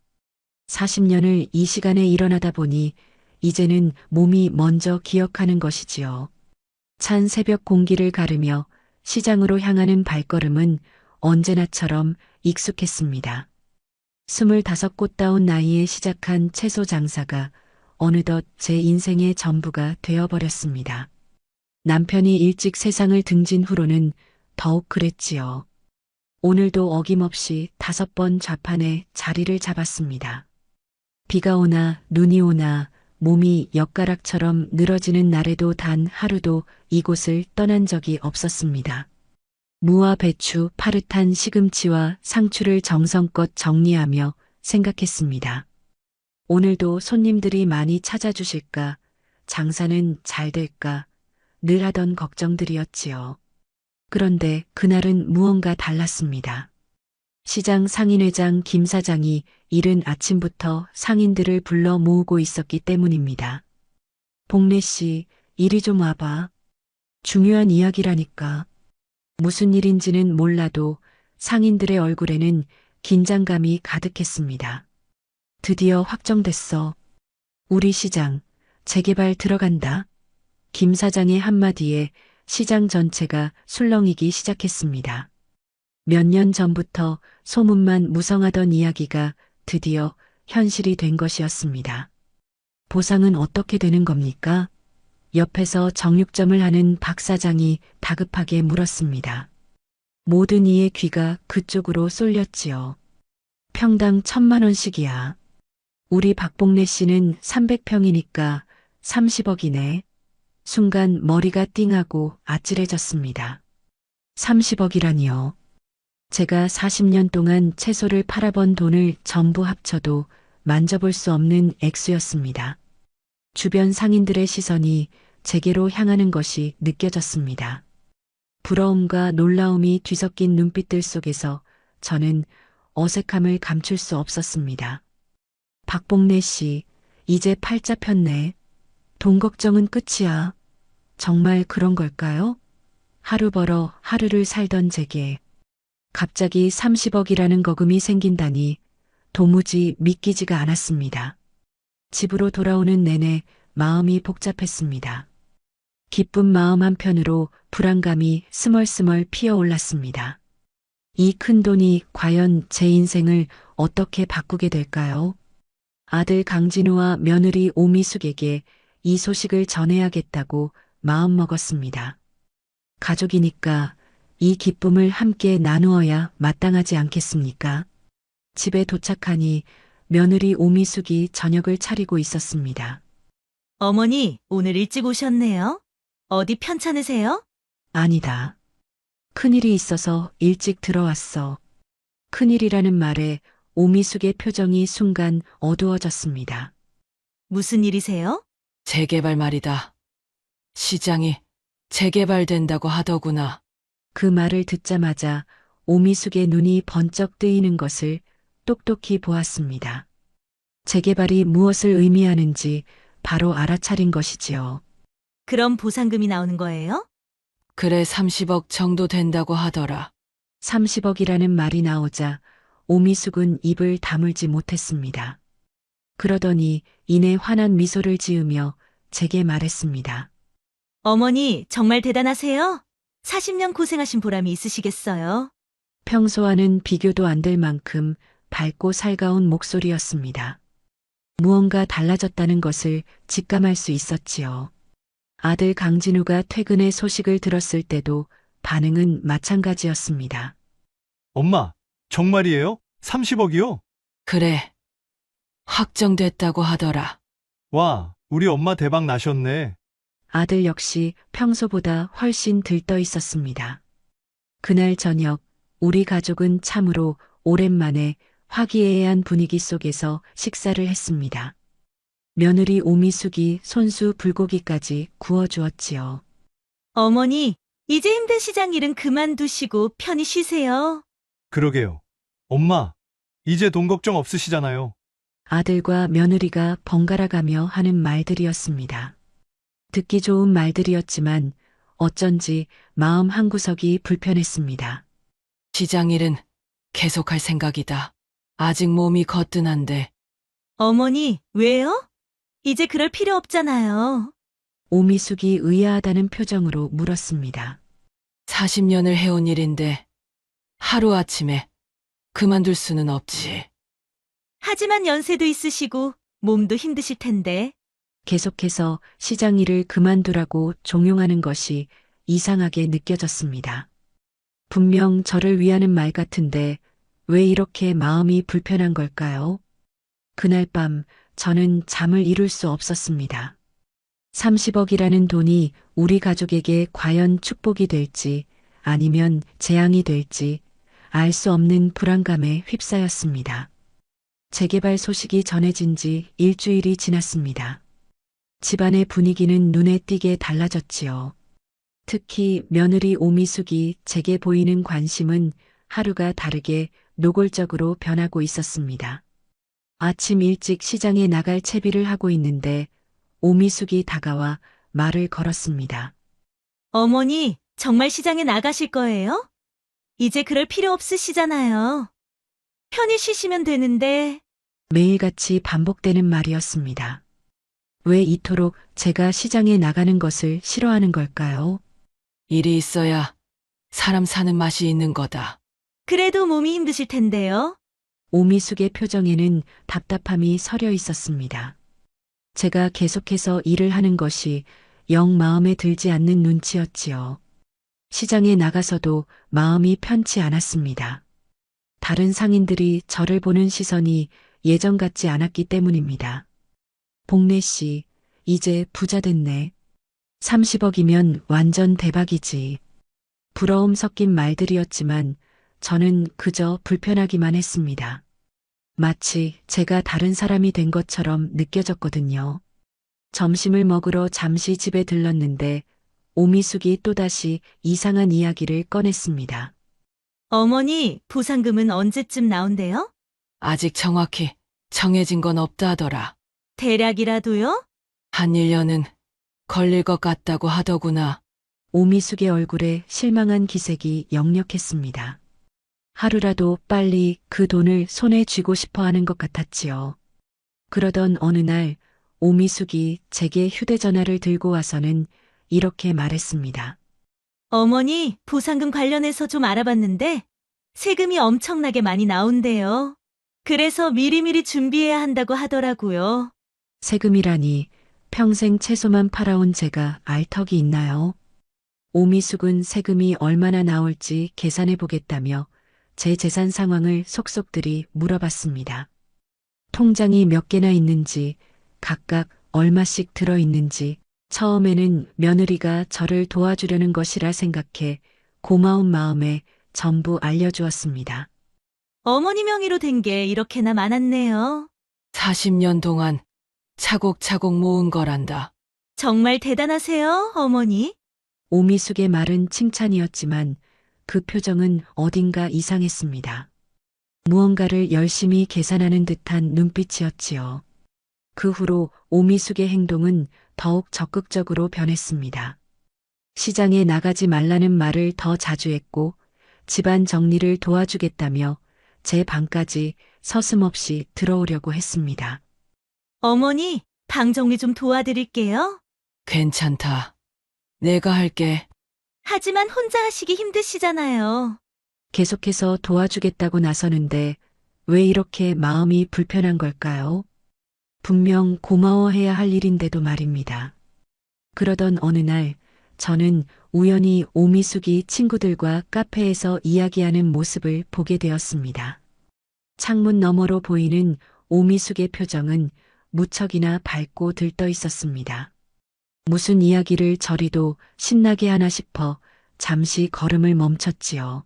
40년을 이 시간에 일어나다 보니 이제는 몸이 먼저 기억하는 것이지요. 찬 새벽 공기를 가르며 시장으로 향하는 발걸음은 언제나처럼 익숙했습니다. 25꽃다운 나이에 시작한 채소 장사가 어느덧 제 인생의 전부가 되어버렸습니다. 남편이 일찍 세상을 등진 후로는 더욱 그랬지요. 오늘도 어김없이 5번 좌판에 자리를 잡았습니다. 비가 오나 눈이 오나 몸이 엿가락처럼 늘어지는 날에도 단 하루도 이곳을 떠난 적이 없었습니다. 무와 배추, 파릇한 시금치와 상추를 정성껏 정리하며 생각했습니다. 오늘도 손님들이 많이 찾아주실까, 장사는 잘 될까, 늘 하던 걱정들이었지요. 그런데 그날은 무언가 달랐습니다. 시장 상인회장 김 사장이 이른 아침부터 상인들을 불러 모으고 있었기 때문입니다. 복래 씨, 이리 좀 와봐. 중요한 이야기라니까. 무슨 일인지는 몰라도 상인들의 얼굴에는 긴장감이 가득했습니다. 드디어 확정됐어. 우리 시장, 재개발 들어간다. 김 사장의 한마디에 시장 전체가 술렁이기 시작했습니다. 몇 년 전부터 소문만 무성하던 이야기가 드디어 현실이 된 것이었습니다. 보상은 어떻게 되는 겁니까? 옆에서 정육점을 하는 박 사장이 다급하게 물었습니다. 모든 이의 귀가 그쪽으로 쏠렸지요. 평당 1,000만 원씩이야. 우리 박복래 씨는 300평이니까 30억이네. 순간 머리가 띵하고 아찔해졌습니다. 30억이라니요. 제가 40년 동안 채소를 팔아본 돈을 전부 합쳐도 만져볼 수 없는 액수였습니다. 주변 상인들의 시선이 제게로 향하는 것이 느껴졌습니다. 부러움과 놀라움이 뒤섞인 눈빛들 속에서 저는 어색함을 감출 수 없었습니다. 박복래 씨, 이제 팔자 폈네. 돈 걱정은 끝이야. 정말 그런 걸까요? 하루 벌어 하루를 살던 제게 갑자기 30억이라는 거금이 생긴다니 도무지 믿기지가 않았습니다. 집으로 돌아오는 내내 마음이 복잡했습니다. 기쁜 마음 한편으로 불안감이 스멀스멀 피어올랐습니다. 이 큰 돈이 과연 제 인생을 어떻게 바꾸게 될까요? 아들 강진우와 며느리 오미숙에게 이 소식을 전해야겠다고 마음먹었습니다. 가족이니까 이 기쁨을 함께 나누어야 마땅하지 않겠습니까? 집에 도착하니 며느리 오미숙이 저녁을 차리고 있었습니다. 어머니, 오늘 일찍 오셨네요. 어디 편찮으세요? 아니다. 큰일이 있어서 일찍 들어왔어. 큰일이라는 말에 오미숙의 표정이 순간 어두워졌습니다. 무슨 일이세요? 재개발 말이다. 시장이 재개발된다고 하더구나. 그 말을 듣자마자 오미숙의 눈이 번쩍 뜨이는 것을 똑똑히 보았습니다. 재개발이 무엇을 의미하는지 바로 알아차린 것이지요. 그럼 보상금이 나오는 거예요? 그래 30억 정도 된다고 하더라. 30억이라는 말이 나오자 오미숙은 입을 다물지 못했습니다. 그러더니 이내 환한 미소를 지으며 제게 말했습니다. 어머니, 정말 대단하세요. 40년 고생하신 보람이 있으시겠어요. 평소와는 비교도 안 될 만큼 밝고 살가운 목소리였습니다. 무언가 달라졌다는 것을 직감할 수 있었지요. 아들 강진우가 퇴근의 소식을 들었을 때도 반응은 마찬가지였습니다. 엄마, 정말이에요? 30억이요? 그래. 확정됐다고 하더라. 와, 우리 엄마 대박 나셨네. 아들 역시 평소보다 훨씬 들떠 있었습니다. 그날 저녁 우리 가족은 참으로 오랜만에 화기애애한 분위기 속에서 식사를 했습니다. 며느리 오미숙이 손수 불고기까지 구워주었지요. 어머니, 이제 힘든 시장 일은 그만두시고 편히 쉬세요. 그러게요. 엄마, 이제 돈 걱정 없으시잖아요. 아들과 며느리가 번갈아가며 하는 말들이었습니다. 듣기 좋은 말들이었지만 어쩐지 마음 한구석이 불편했습니다. 시장 일은 계속할 생각이다. 아직 몸이 거뜬한데 어머니, 왜요? 이제 그럴 필요 없잖아요. 오미숙이 의아하다는 표정으로 물었습니다. 40년을 해온 일인데 하루아침에 그만둘 수는 없지. 하지만 연세도 있으시고 몸도 힘드실 텐데. 계속해서 시장 일을 그만두라고 종용하는 것이 이상하게 느껴졌습니다. 분명 저를 위하는 말 같은데 왜 이렇게 마음이 불편한 걸까요? 그날 밤 저는 잠을 이룰 수 없었습니다. 30억이라는 돈이 우리 가족에게 과연 축복이 될지 아니면 재앙이 될지 알 수 없는 불안감에 휩싸였습니다. 재개발 소식이 전해진 지 일주일이 지났습니다. 집안의 분위기는 눈에 띄게 달라졌지요. 특히 며느리 오미숙이 제게 보이는 관심은 하루가 다르게 노골적으로 변하고 있었습니다. 아침 일찍 시장에 나갈 채비를 하고 있는데 오미숙이 다가와 말을 걸었습니다. 어머니, 정말 시장에 나가실 거예요? 이제 그럴 필요 없으시잖아요. 편히 쉬시면 되는데. 매일같이 반복되는 말이었습니다. 왜 이토록 제가 시장에 나가는 것을 싫어하는 걸까요? 일이 있어야 사람 사는 맛이 있는 거다. 그래도 몸이 힘드실 텐데요. 오미숙의 표정에는 답답함이 서려 있었습니다. 제가 계속해서 일을 하는 것이 영 마음에 들지 않는 눈치였지요. 시장에 나가서도 마음이 편치 않았습니다. 다른 상인들이 저를 보는 시선이 예전 같지 않았기 때문입니다. 복래 씨, 이제 부자 됐네. 30억이면 완전 대박이지. 부러움 섞인 말들이었지만 저는 그저 불편하기만 했습니다. 마치 제가 다른 사람이 된 것처럼 느껴졌거든요. 점심을 먹으러 잠시 집에 들렀는데 오미숙이 또다시 이상한 이야기를 꺼냈습니다. 어머니, 보상금은 언제쯤 나온대요? 아직 정확히 정해진 건 없다 하더라. 대략이라도요? 한 1년은 걸릴 것 같다고 하더구나. 오미숙의 얼굴에 실망한 기색이 역력했습니다. 하루라도 빨리 그 돈을 손에 쥐고 싶어 하는 것 같았지요. 그러던 어느 날 오미숙이 제게 휴대전화를 들고 와서는 이렇게 말했습니다. 어머니, 보상금 관련해서 좀 알아봤는데 세금이 엄청나게 많이 나온대요. 그래서 미리미리 준비해야 한다고 하더라고요. 세금이라니 평생 채소만 팔아온 제가 알 턱이 있나요? 오미숙은 세금이 얼마나 나올지 계산해 보겠다며 제 재산 상황을 속속들이 물어봤습니다. 통장이 몇 개나 있는지, 각각 얼마씩 들어있는지, 처음에는 며느리가 저를 도와주려는 것이라 생각해 고마운 마음에 전부 알려주었습니다. 어머니 명의로 된 게 이렇게나 많았네요. 40년 동안 차곡차곡 모은 거란다. 정말 대단하세요, 어머니. 오미숙의 말은 칭찬이었지만 그 표정은 어딘가 이상했습니다. 무언가를 열심히 계산하는 듯한 눈빛이었지요. 그 후로 오미숙의 행동은 더욱 적극적으로 변했습니다. 시장에 나가지 말라는 말을 더 자주 했고 집안 정리를 도와주겠다며 제 방까지 서슴없이 들어오려고 했습니다. 어머니, 방 정리 좀 도와드릴게요. 괜찮다. 내가 할게. 하지만 혼자 하시기 힘드시잖아요. 계속해서 도와주겠다고 나서는데 왜 이렇게 마음이 불편한 걸까요? 분명 고마워해야 할 일인데도 말입니다. 그러던 어느 날 저는 우연히 오미숙이 친구들과 카페에서 이야기하는 모습을 보게 되었습니다. 창문 너머로 보이는 오미숙의 표정은 무척이나 밝고 들떠 있었습니다. 무슨 이야기를 저리도 신나게 하나 싶어 잠시 걸음을 멈췄지요.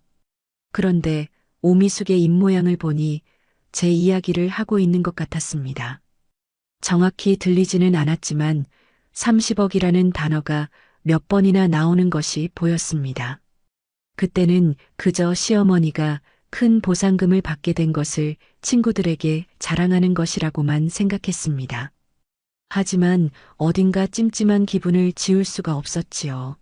그런데 오미숙의 입모양을 보니 제 이야기를 하고 있는 것 같았습니다. 정확히 들리지는 않았지만 30억이라는 단어가 몇 번이나 나오는 것이 보였습니다. 그때는 그저 시어머니가 큰 보상금을 받게 된 것을 친구들에게 자랑하는 것이라고만 생각했습니다. 하지만 어딘가 찜찜한 기분을 지울 수가 없었지요.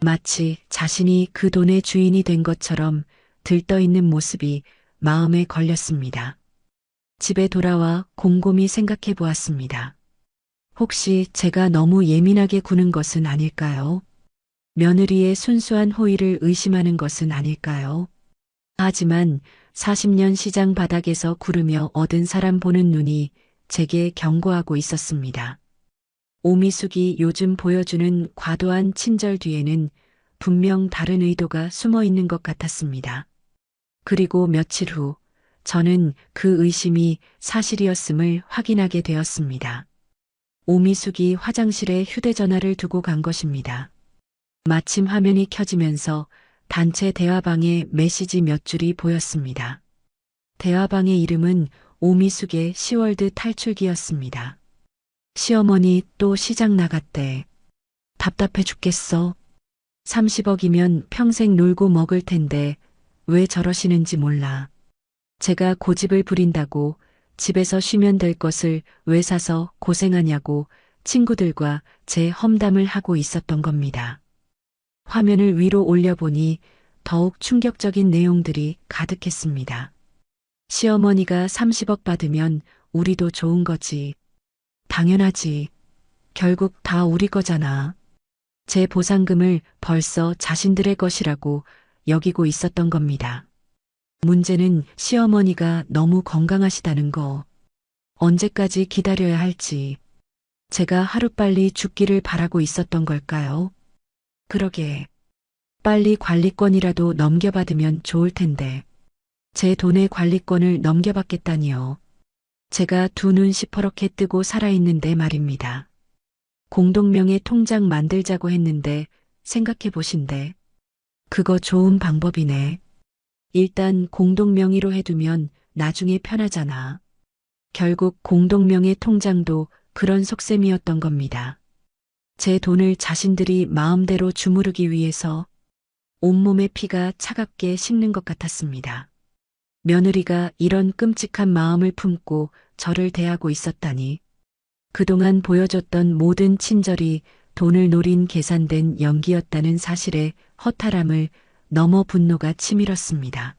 마치 자신이 그 돈의 주인이 된 것처럼 들떠있는 모습이 마음에 걸렸습니다. 집에 돌아와 곰곰이 생각해 보았습니다. 혹시 제가 너무 예민하게 구는 것은 아닐까요? 며느리의 순수한 호의를 의심하는 것은 아닐까요? 하지만 40년 시장 바닥에서 구르며 얻은 사람 보는 눈이 제게 경고하고 있었습니다. 오미숙이 요즘 보여주는 과도한 친절 뒤에는 분명 다른 의도가 숨어 있는 것 같았습니다. 그리고 며칠 후 저는 그 의심이 사실이었음을 확인하게 되었습니다. 오미숙이 화장실에 휴대전화를 두고 간 것입니다. 마침 화면이 켜지면서 단체 대화방에 메시지 몇 줄이 보였습니다. 대화방의 이름은 오미숙의 시월드 탈출기였습니다. 시어머니 또 시장 나갔대. 답답해 죽겠어. 30억이면 평생 놀고 먹을 텐데 왜 저러시는지 몰라. 제가 고집을 부린다고 집에서 쉬면 될 것을 왜 사서 고생하냐고 친구들과 제 험담을 하고 있었던 겁니다. 화면을 위로 올려보니 더욱 충격적인 내용들이 가득했습니다. 시어머니가 30억 받으면 우리도 좋은 거지. 당연하지. 결국 다 우리 거잖아. 제 보상금을 벌써 자신들의 것이라고 여기고 있었던 겁니다. 문제는 시어머니가 너무 건강하시다는 거. 언제까지 기다려야 할지. 제가 하루빨리 죽기를 바라고 있었던 걸까요? 그러게. 빨리 관리권이라도 넘겨받으면 좋을 텐데. 제 돈의 관리권을 넘겨받겠다니요. 제가 두 눈 시퍼렇게 뜨고 살아있는데 말입니다. 공동명의 통장 만들자고 했는데 생각해 보신대. 그거 좋은 방법이네. 일단 공동명의로 해두면 나중에 편하잖아. 결국 공동명의 통장도 그런 속셈이었던 겁니다. 제 돈을 자신들이 마음대로 주무르기 위해서 온몸의 피가 차갑게 식는 것 같았습니다. 며느리가 이런 끔찍한 마음을 품고 저를 대하고 있었다니. 그동안 보여줬던 모든 친절이 돈을 노린 계산된 연기였다는 사실에 허탈함을 넘어 분노가 치밀었습니다.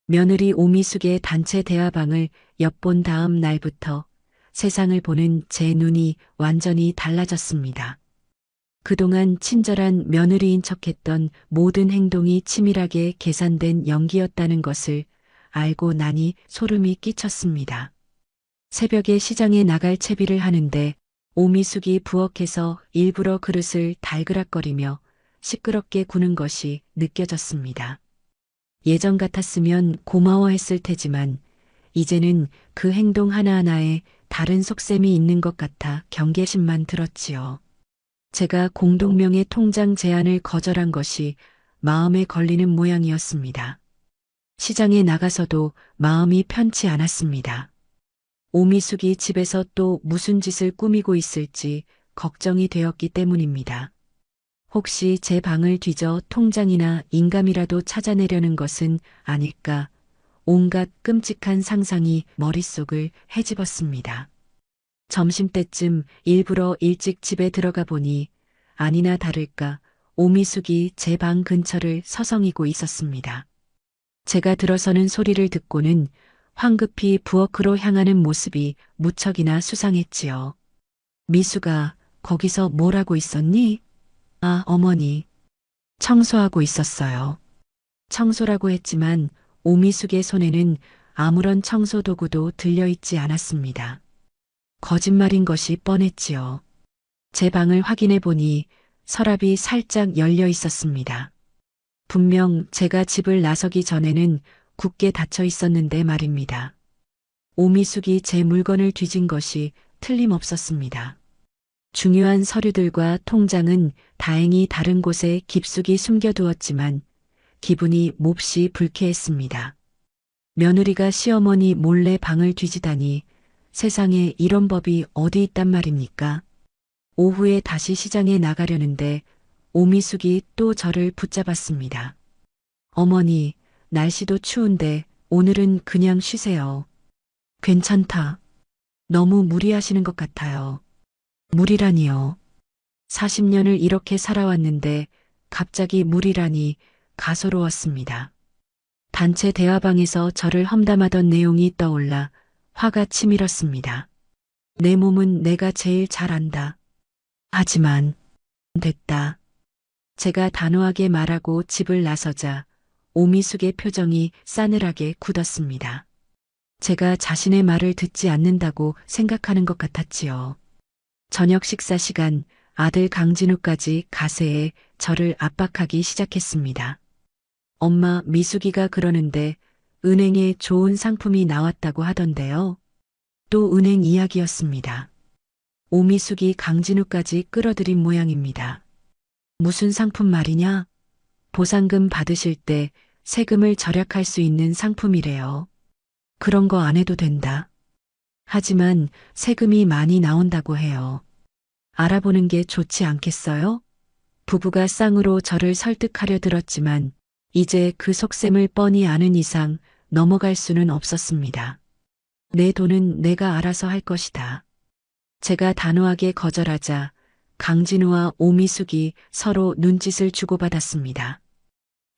며느리 오미숙의 단체 대화방을 엿본 다음 날부터 세상을 보는 제 눈이 완전히 달라졌습니다. 그동안 친절한 며느리인 척했던 모든 행동이 치밀하게 계산된 연기였다는 것을 알고 나니 소름이 끼쳤습니다. 새벽에 시장에 나갈 채비를 하는데 오미숙이 부엌에서 일부러 그릇을 달그락거리며 시끄럽게 구는 것이 느껴졌습니다. 예전 같았으면 고마워했을 테지만 이제는 그 행동 하나하나에 다른 속셈이 있는 것 같아 경계심만 들었지요. 제가 공동명의 통장 제안을 거절한 것이 마음에 걸리는 모양이었습니다. 시장에 나가서도 마음이 편치 않았습니다. 오미숙이 집에서 또 무슨 짓을 꾸미고 있을지 걱정이 되었기 때문입니다. 혹시 제 방을 뒤져 통장이나 인감이라도 찾아내려는 것은 아닐까 온갖 끔찍한 상상이 머릿속을 헤집었습니다. 점심때쯤 일부러 일찍 집에 들어가 보니 아니나 다를까 오미숙이 제 방 근처를 서성이고 있었습니다. 제가 들어서는 소리를 듣고는 황급히 부엌으로 향하는 모습이 무척이나 수상했지요. 미숙아, 거기서 뭘 하고 있었니? 아, 어머니. 청소하고 있었어요. 청소라고 했지만 오미숙의 손에는 아무런 청소 도구도 들려있지 않았습니다. 거짓말인 것이 뻔했지요. 제 방을 확인해 보니 서랍이 살짝 열려 있었습니다. 분명 제가 집을 나서기 전에는 굳게 닫혀 있었는데 말입니다. 오미숙이 제 물건을 뒤진 것이 틀림없었습니다. 중요한 서류들과 통장은 다행히 다른 곳에 깊숙이 숨겨두었지만 기분이 몹시 불쾌했습니다. 며느리가 시어머니 몰래 방을 뒤지다니 세상에 이런 법이 어디 있단 말입니까? 오후에 다시 시장에 나가려는데 오미숙이 또 저를 붙잡았습니다. 어머니, 날씨도 추운데 오늘은 그냥 쉬세요. 괜찮다. 너무 무리하시는 것 같아요. 무리라니요. 40년을 이렇게 살아왔는데 갑자기 무리라니 가소로웠습니다. 단체 대화방에서 저를 험담하던 내용이 떠올라 화가 치밀었습니다. 내 몸은 내가 제일 잘 안다. 하지만 됐다. 제가 단호하게 말하고 집을 나서자 오미숙의 표정이 싸늘하게 굳었습니다. 제가 자신의 말을 듣지 않는다고 생각하는 것 같았지요. 저녁 식사 시간 아들 강진우까지 가세에 저를 압박하기 시작했습니다. 엄마, 미숙이가 그러는데 은행에 좋은 상품이 나왔다고 하던데요. 또 은행 이야기였습니다. 오미숙이 강진우까지 끌어들인 모양입니다. 무슨 상품 말이냐? 보상금 받으실 때 세금을 절약할 수 있는 상품이래요. 그런 거 안 해도 된다. 하지만 세금이 많이 나온다고 해요. 알아보는 게 좋지 않겠어요? 부부가 쌍으로 저를 설득하려 들었지만 이제 그 속셈을 뻔히 아는 이상 넘어갈 수는 없었습니다. 내 돈은 내가 알아서 할 것이다. 제가 단호하게 거절하자 강진우와 오미숙이 서로 눈짓을 주고받았습니다.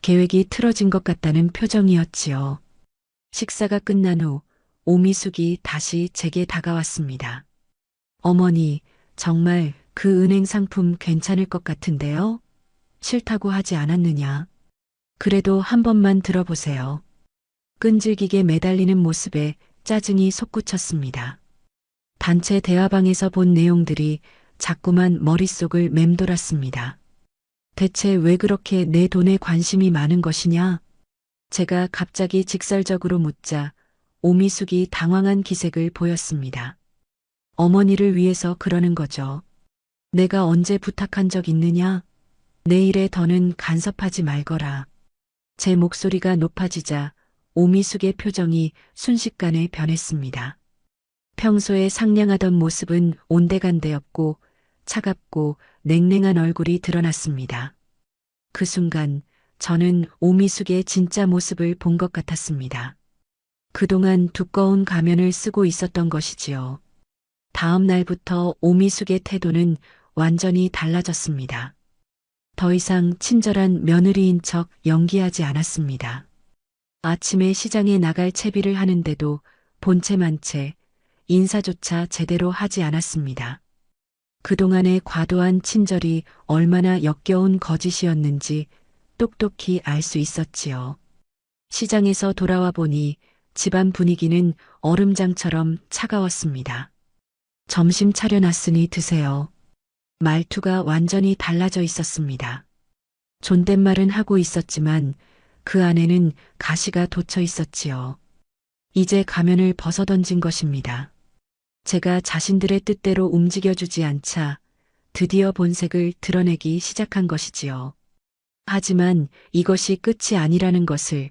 계획이 틀어진 것 같다는 표정이었지요. 식사가 끝난 후 오미숙이 다시 제게 다가왔습니다. 어머니, 정말 그 은행 상품 괜찮을 것 같은데요? 싫다고 하지 않았느냐? 그래도 한 번만 들어보세요. 끈질기게 매달리는 모습에 짜증이 솟구쳤습니다. 단체 대화방에서 본 내용들이 자꾸만 머릿속을 맴돌았습니다. 대체 왜 그렇게 내 돈에 관심이 많은 것이냐? 제가 갑자기 직설적으로 묻자 오미숙이 당황한 기색을 보였습니다. 어머니를 위해서 그러는 거죠. 내가 언제 부탁한 적 있느냐? 내 일에 더는 간섭하지 말거라. 제 목소리가 높아지자 오미숙의 표정이 순식간에 변했습니다. 평소에 상냥하던 모습은 온데간데였고 차갑고 냉랭한 얼굴이 드러났습니다. 그 순간 저는 오미숙의 진짜 모습을 본 것 같았습니다. 그동안 두꺼운 가면을 쓰고 있었던 것이지요. 다음 날부터 오미숙의 태도는 완전히 달라졌습니다. 더 이상 친절한 며느리인 척 연기하지 않았습니다. 아침에 시장에 나갈 채비를 하는데도 본체만 채 인사조차 제대로 하지 않았습니다. 그동안의 과도한 친절이 얼마나 역겨운 거짓이었는지 똑똑히 알 수 있었지요. 시장에서 돌아와 보니 집안 분위기는 얼음장처럼 차가웠습니다. 점심 차려놨으니 드세요. 말투가 완전히 달라져 있었습니다. 존댓말은 하고 있었지만 그 안에는 가시가 돋쳐 있었지요. 이제 가면을 벗어던진 것입니다. 제가 자신들의 뜻대로 움직여주지 않자 드디어 본색을 드러내기 시작한 것이지요. 하지만 이것이 끝이 아니라는 것을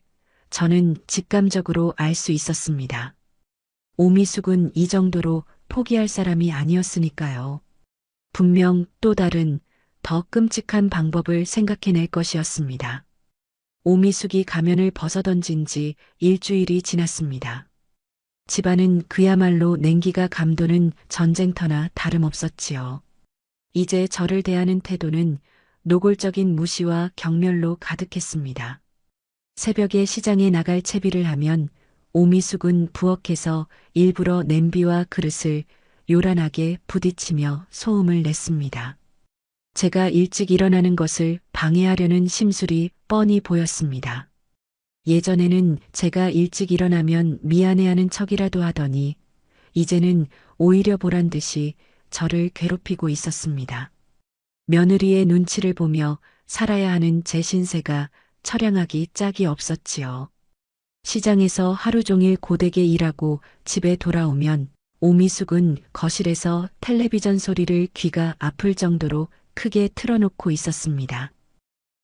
저는 직감적으로 알 수 있었습니다. 오미숙은 이 정도로 포기할 사람이 아니었으니까요. 분명 또 다른 더 끔찍한 방법을 생각해낼 것이었습니다. 오미숙이 가면을 벗어던진 지 일주일이 지났습니다. 집안은 그야말로 냉기가 감도는 전쟁터나 다름없었지요. 이제 저를 대하는 태도는 노골적인 무시와 경멸로 가득했습니다. 새벽에 시장에 나갈 채비를 하면 오미숙은 부엌에서 일부러 냄비와 그릇을 요란하게 부딪히며 소음을 냈습니다. 제가 일찍 일어나는 것을 방해하려는 심술이 뻔히 보였습니다. 예전에는 제가 일찍 일어나면 미안해하는 척이라도 하더니 이제는 오히려 보란 듯이 저를 괴롭히고 있었습니다. 며느리의 눈치를 보며 살아야 하는 제 신세가 처량하기 짝이 없었지요. 시장에서 하루 종일 고되게 일하고 집에 돌아오면 오미숙은 거실에서 텔레비전 소리를 귀가 아플 정도로 크게 틀어놓고 있었습니다.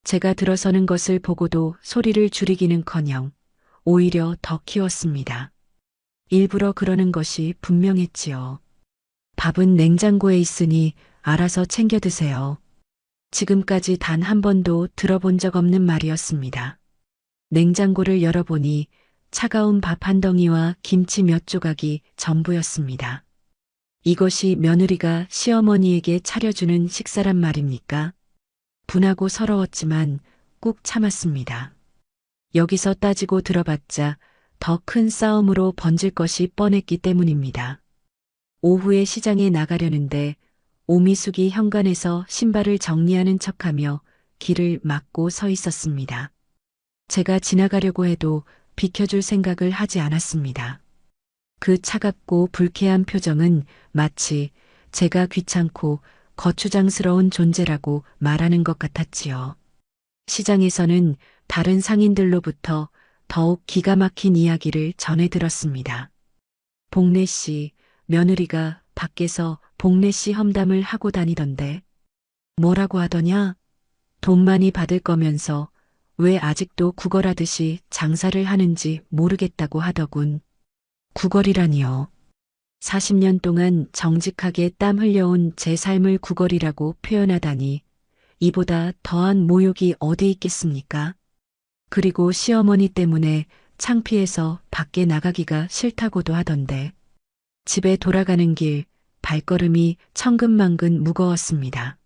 제가 들어서는 것을 보고도 소리를 줄이기는커녕 오히려 더 키웠습니다. 일부러 그러는 것이 분명했지요. 밥은 냉장고에 있으니 알아서 챙겨 드세요. 지금까지 단 한 번도 들어본 적 없는 말이었습니다. 냉장고를 열어보니 차가운 밥 한 덩이와 김치 몇 조각이 전부였습니다. 이것이 며느리가 시어머니에게 차려주는 식사란 말입니까? 분하고 서러웠지만 꾹 참았습니다. 여기서 따지고 들어봤자 더 큰 싸움으로 번질 것이 뻔했기 때문입니다. 오후에 시장에 나가려는데 오미숙이 현관에서 신발을 정리하는 척하며 길을 막고 서 있었습니다. 제가 지나가려고 해도 비켜줄 생각을 하지 않았습니다. 그 차갑고 불쾌한 표정은 마치 제가 귀찮고 거추장스러운 존재라고 말하는 것 같았지요. 시장에서는 다른 상인들로부터 더욱 기가 막힌 이야기를 전해 들었습니다. 복래 씨, 며느리가 밖에서 복래 씨 험담을 하고 다니던데. 뭐라고 하더냐? 돈 많이 받을 거면서 왜 아직도 구걸하듯이 장사를 하는지 모르겠다고 하더군. 구걸이라니요. 40년 동안 정직하게 땀 흘려온 제 삶을 구걸이라고 표현하다니 이보다 더한 모욕이 어디 있겠습니까? 그리고 시어머니 때문에 창피해서 밖에 나가기가 싫다고도 하던데 집에 돌아가는 길 발걸음이 천근만근 무거웠습니다.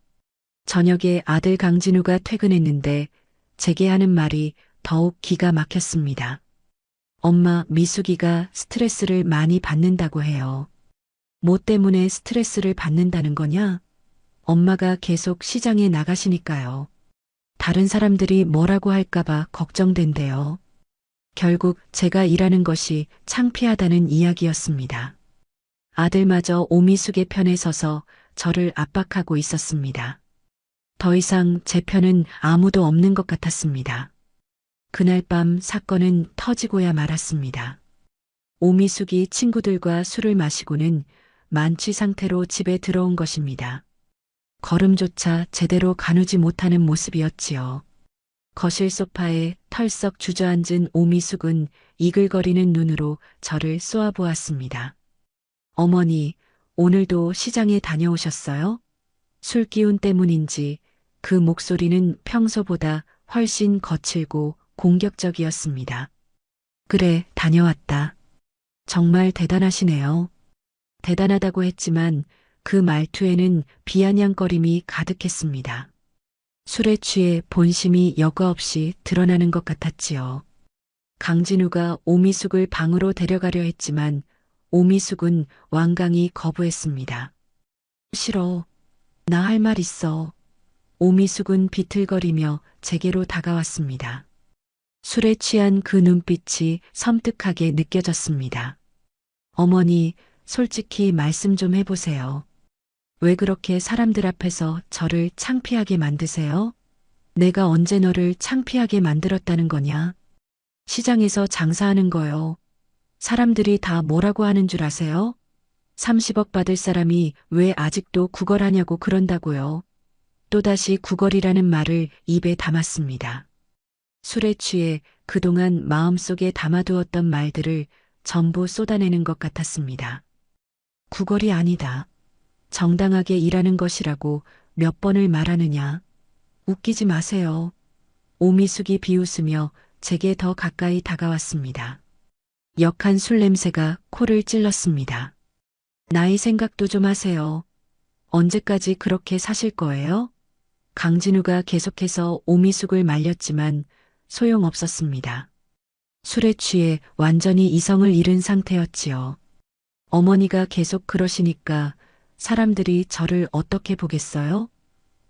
저녁에 아들 강진우가 퇴근했는데 제게 하는 말이 더욱 기가 막혔습니다. 엄마, 미숙이가 스트레스를 많이 받는다고 해요. 뭐 때문에 스트레스를 받는다는 거냐? 엄마가 계속 시장에 나가시니까요. 다른 사람들이 뭐라고 할까봐 걱정된대요. 결국 제가 일하는 것이 창피하다는 이야기였습니다. 아들마저 오미숙의 편에 서서 저를 압박하고 있었습니다. 더 이상 제 편은 아무도 없는 것 같았습니다. 그날 밤 사건은 터지고야 말았습니다. 오미숙이 친구들과 술을 마시고는 만취 상태로 집에 들어온 것입니다. 걸음조차 제대로 가누지 못하는 모습이었지요. 거실 소파에 털썩 주저앉은 오미숙은 이글거리는 눈으로 저를 쏘아보았습니다. 어머니, 오늘도 시장에 다녀오셨어요? 술 기운 때문인지 그 목소리는 평소보다 훨씬 거칠고 공격적이었습니다. 그래, 다녀왔다. 정말 대단하시네요. 대단하다고 했지만 그 말투에는 비아냥거림이 가득했습니다. 술에 취해 본심이 여과 없이 드러나는 것 같았지요. 강진우가 오미숙을 방으로 데려가려 했지만 오미숙은 완강히 거부했습니다. 싫어. 나 할 말 있어. 오미숙은 비틀거리며 제게로 다가왔습니다. 술에 취한 그 눈빛이 섬뜩하게 느껴졌습니다. 어머니, 솔직히 말씀 좀 해보세요. 왜 그렇게 사람들 앞에서 저를 창피하게 만드세요? 내가 언제 너를 창피하게 만들었다는 거냐? 시장에서 장사하는 거요. 사람들이 다 뭐라고 하는 줄 아세요? 30억 받을 사람이 왜 아직도 구걸하냐고 그런다고요. 또다시 구걸이라는 말을 입에 담았습니다. 술에 취해 그동안 마음속에 담아두었던 말들을 전부 쏟아내는 것 같았습니다. 구걸이 아니다. 정당하게 일하는 것이라고 몇 번을 말하느냐. 웃기지 마세요. 오미숙이 비웃으며 제게 더 가까이 다가왔습니다. 역한 술 냄새가 코를 찔렀습니다. 나이 생각도 좀 하세요. 언제까지 그렇게 사실 거예요? 강진우가 계속해서 오미숙을 말렸지만 소용없었습니다. 술에 취해 완전히 이성을 잃은 상태였지요. 어머니가 계속 그러시니까 사람들이 저를 어떻게 보겠어요?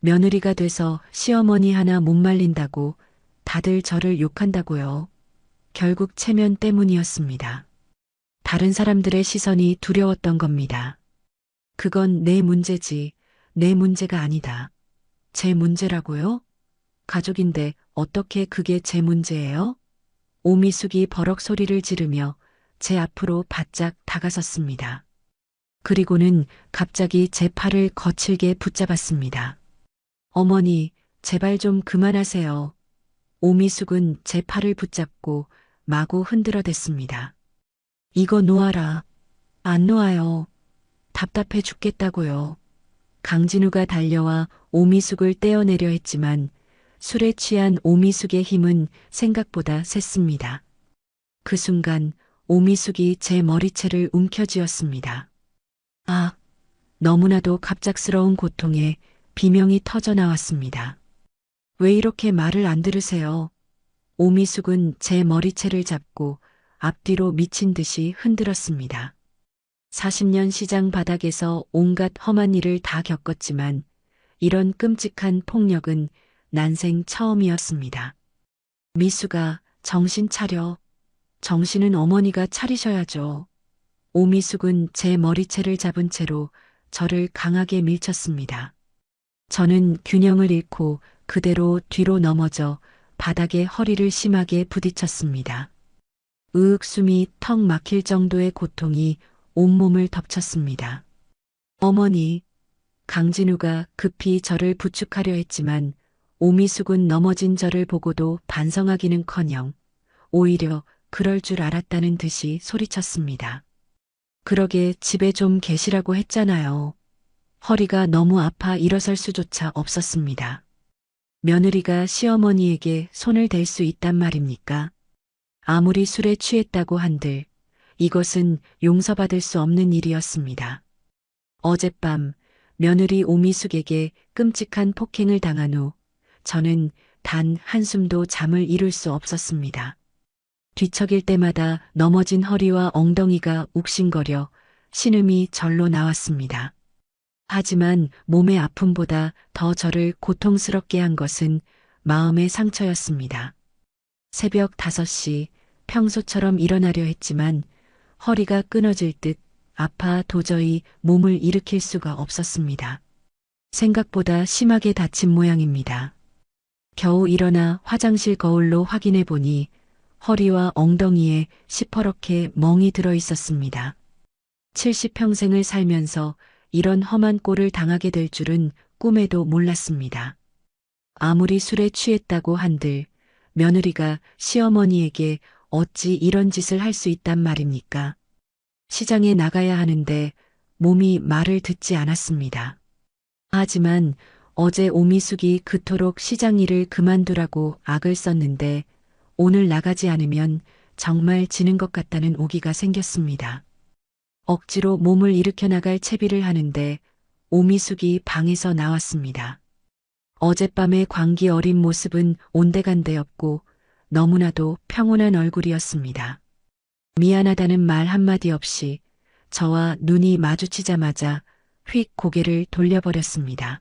며느리가 돼서 시어머니 하나 못 말린다고 다들 저를 욕한다고요. 결국 체면 때문이었습니다. 다른 사람들의 시선이 두려웠던 겁니다. 그건 내 문제지, 내 문제가 아니다. 제 문제라고요? 가족인데 어떻게 그게 제 문제예요? 오미숙이 버럭 소리를 지르며 제 앞으로 바짝 다가섰습니다. 그리고는 갑자기 제 팔을 거칠게 붙잡았습니다. 어머니, 제발 좀 그만하세요. 오미숙은 제 팔을 붙잡고 마구 흔들어댔습니다. 이거 놓아라. 안 놓아요. 답답해 죽겠다고요. 강진우가 달려와 오미숙을 떼어내려 했지만 술에 취한 오미숙의 힘은 생각보다 셌습니다. 그 순간 오미숙이 제 머리채를 움켜쥐었습니다. 아, 너무나도 갑작스러운 고통에 비명이 터져 나왔습니다. 왜 이렇게 말을 안 들으세요? 오미숙은 제 머리채를 잡고 앞뒤로 미친 듯이 흔들었습니다. 40년 시장 바닥에서 온갖 험한 일을 다 겪었지만 이런 끔찍한 폭력은 난생 처음이었습니다. 미숙아, 정신 차려. 정신은 어머니가 차리셔야죠. 오미숙은 제 머리채를 잡은 채로 저를 강하게 밀쳤습니다. 저는 균형을 잃고 그대로 뒤로 넘어져 바닥에 허리를 심하게 부딪혔습니다. 숨이 턱 막힐 정도의 고통이 온몸을 덮쳤습니다. 어머니, 강진우가 급히 저를 부축하려 했지만 오미숙은 넘어진 저를 보고도 반성하기는커녕 오히려 그럴 줄 알았다는 듯이 소리쳤습니다. 그러게 집에 좀 계시라고 했잖아요. 허리가 너무 아파 일어설 수조차 없었습니다. 며느리가 시어머니에게 손을 댈 수 있단 말입니까? 아무리 술에 취했다고 한들 이것은 용서받을 수 없는 일이었습니다. 어젯밤 며느리 오미숙에게 끔찍한 폭행을 당한 후 저는 단 한숨도 잠을 이룰 수 없었습니다. 뒤척일 때마다 넘어진 허리와 엉덩이가 욱신거려 신음이 절로 나왔습니다. 하지만 몸의 아픔보다 더 저를 고통스럽게 한 것은 마음의 상처였습니다. 새벽 5시 평소처럼 일어나려 했지만 허리가 끊어질 듯 아파 도저히 몸을 일으킬 수가 없었습니다. 생각보다 심하게 다친 모양입니다. 겨우 일어나 화장실 거울로 확인해 보니 허리와 엉덩이에 시퍼렇게 멍이 들어 있었습니다. 70평생을 살면서 이런 험한 꼴을 당하게 될 줄은 꿈에도 몰랐습니다. 아무리 술에 취했다고 한들 며느리가 시어머니에게 어찌 이런 짓을 할 수 있단 말입니까? 시장에 나가야 하는데 몸이 말을 듣지 않았습니다. 하지만 어제 오미숙이 그토록 시장 일을 그만두라고 악을 썼는데 오늘 나가지 않으면 정말 지는 것 같다는 오기가 생겼습니다. 억지로 몸을 일으켜 나갈 채비를 하는데 오미숙이 방에서 나왔습니다. 어젯밤의 광기 어린 모습은 온데간데없고 너무나도 평온한 얼굴이었습니다. 미안하다는 말 한마디 없이 저와 눈이 마주치자마자 휙 고개를 돌려버렸습니다.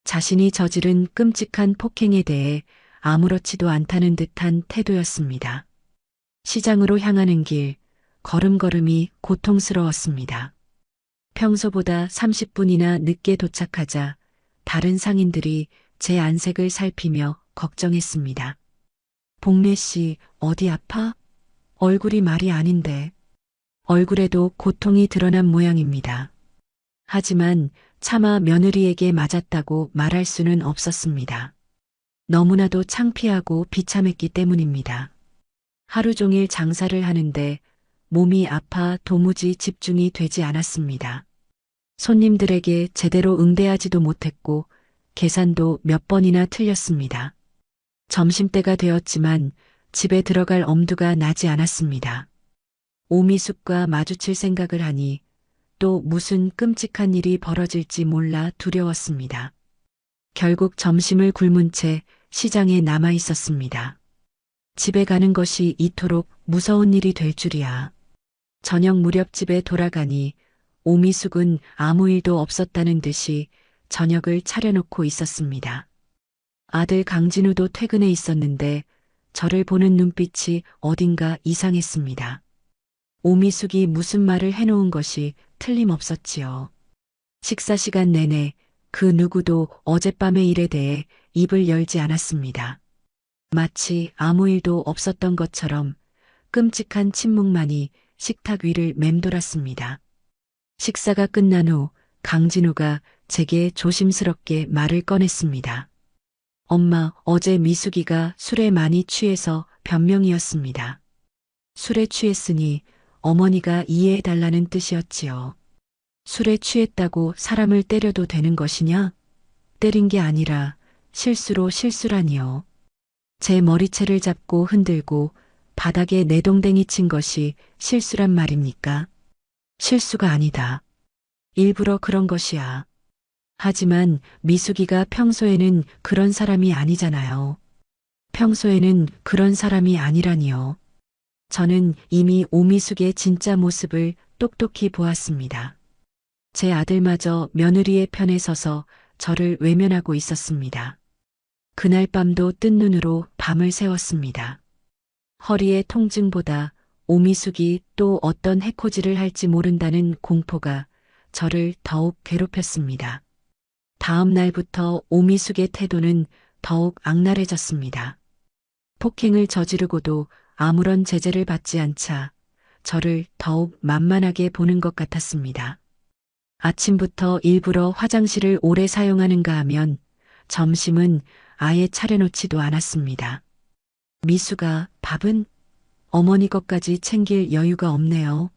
자신이 저지른 끔찍한 폭행에 대해 아무렇지도 않다는 듯한 태도였습니다. 시장으로 향하는 길, 걸음걸음이 고통스러웠습니다. 평소보다 30분이나 늦게 도착하자 다른 상인들이 제 안색을 살피며 걱정했습니다. 복례 씨, 어디 아파? 얼굴이 말이 아닌데. 얼굴에도 고통이 드러난 모양입니다. 하지만 차마 며느리에게 맞았다고 말할 수는 없었습니다. 너무나도 창피하고 비참했기 때문입니다. 하루 종일 장사를 하는데 몸이 아파 도무지 집중이 되지 않았습니다. 손님들에게 제대로 응대하지도 못했고 계산도 몇 번이나 틀렸습니다. 점심때가 되었지만 집에 들어갈 엄두가 나지 않았습니다. 오미숙과 마주칠 생각을 하니 또 무슨 끔찍한 일이 벌어질지 몰라 두려웠습니다. 결국 점심을 굶은 채 시장에 남아 있었습니다. 집에 가는 것이 이토록 무서운 일이 될 줄이야. 저녁 무렵 집에 돌아가니 오미숙은 아무 일도 없었다는 듯이 저녁을 차려놓고 있었습니다. 아들 강진우도 퇴근해 있었는데 저를 보는 눈빛이 어딘가 이상했습니다. 오미숙이 무슨 말을 해놓은 것이 틀림없었지요. 식사 시간 내내 그 누구도 어젯밤의 일에 대해 입을 열지 않았습니다. 마치 아무 일도 없었던 것처럼 끔찍한 침묵만이 식탁 위를 맴돌았습니다. 식사가 끝난 후 강진우가 제게 조심스럽게 말을 꺼냈습니다. 엄마, 어제 미숙이가 술에 많이 취해서 변명이었습니다. 술에 취했으니 어머니가 이해해달라는 뜻이었지요. 술에 취했다고 사람을 때려도 되는 것이냐? 때린 게 아니라 실수로 실수라니요. 제 머리채를 잡고 흔들고 바닥에 내동댕이 친 것이 실수란 말입니까? 실수가 아니다. 일부러 그런 것이야. 하지만 미숙이가 평소에는 그런 사람이 아니잖아요. 평소에는 그런 사람이 아니라니요. 저는 이미 오미숙의 진짜 모습을 똑똑히 보았습니다. 제 아들마저 며느리의 편에 서서 저를 외면하고 있었습니다. 그날 밤도 뜬 눈으로 밤을 새웠습니다. 허리의 통증보다 오미숙이 또 어떤 해코지를 할지 모른다는 공포가 저를 더욱 괴롭혔습니다. 다음 날부터 오미숙의 태도는 더욱 악랄해졌습니다. 폭행을 저지르고도 아무런 제재를 받지 않자 저를 더욱 만만하게 보는 것 같았습니다. 아침부터 일부러 화장실을 오래 사용하는가 하면 점심은 아예 차려놓지도 않았습니다. 미수가 밥은 어머니 것까지 챙길 여유가 없네요.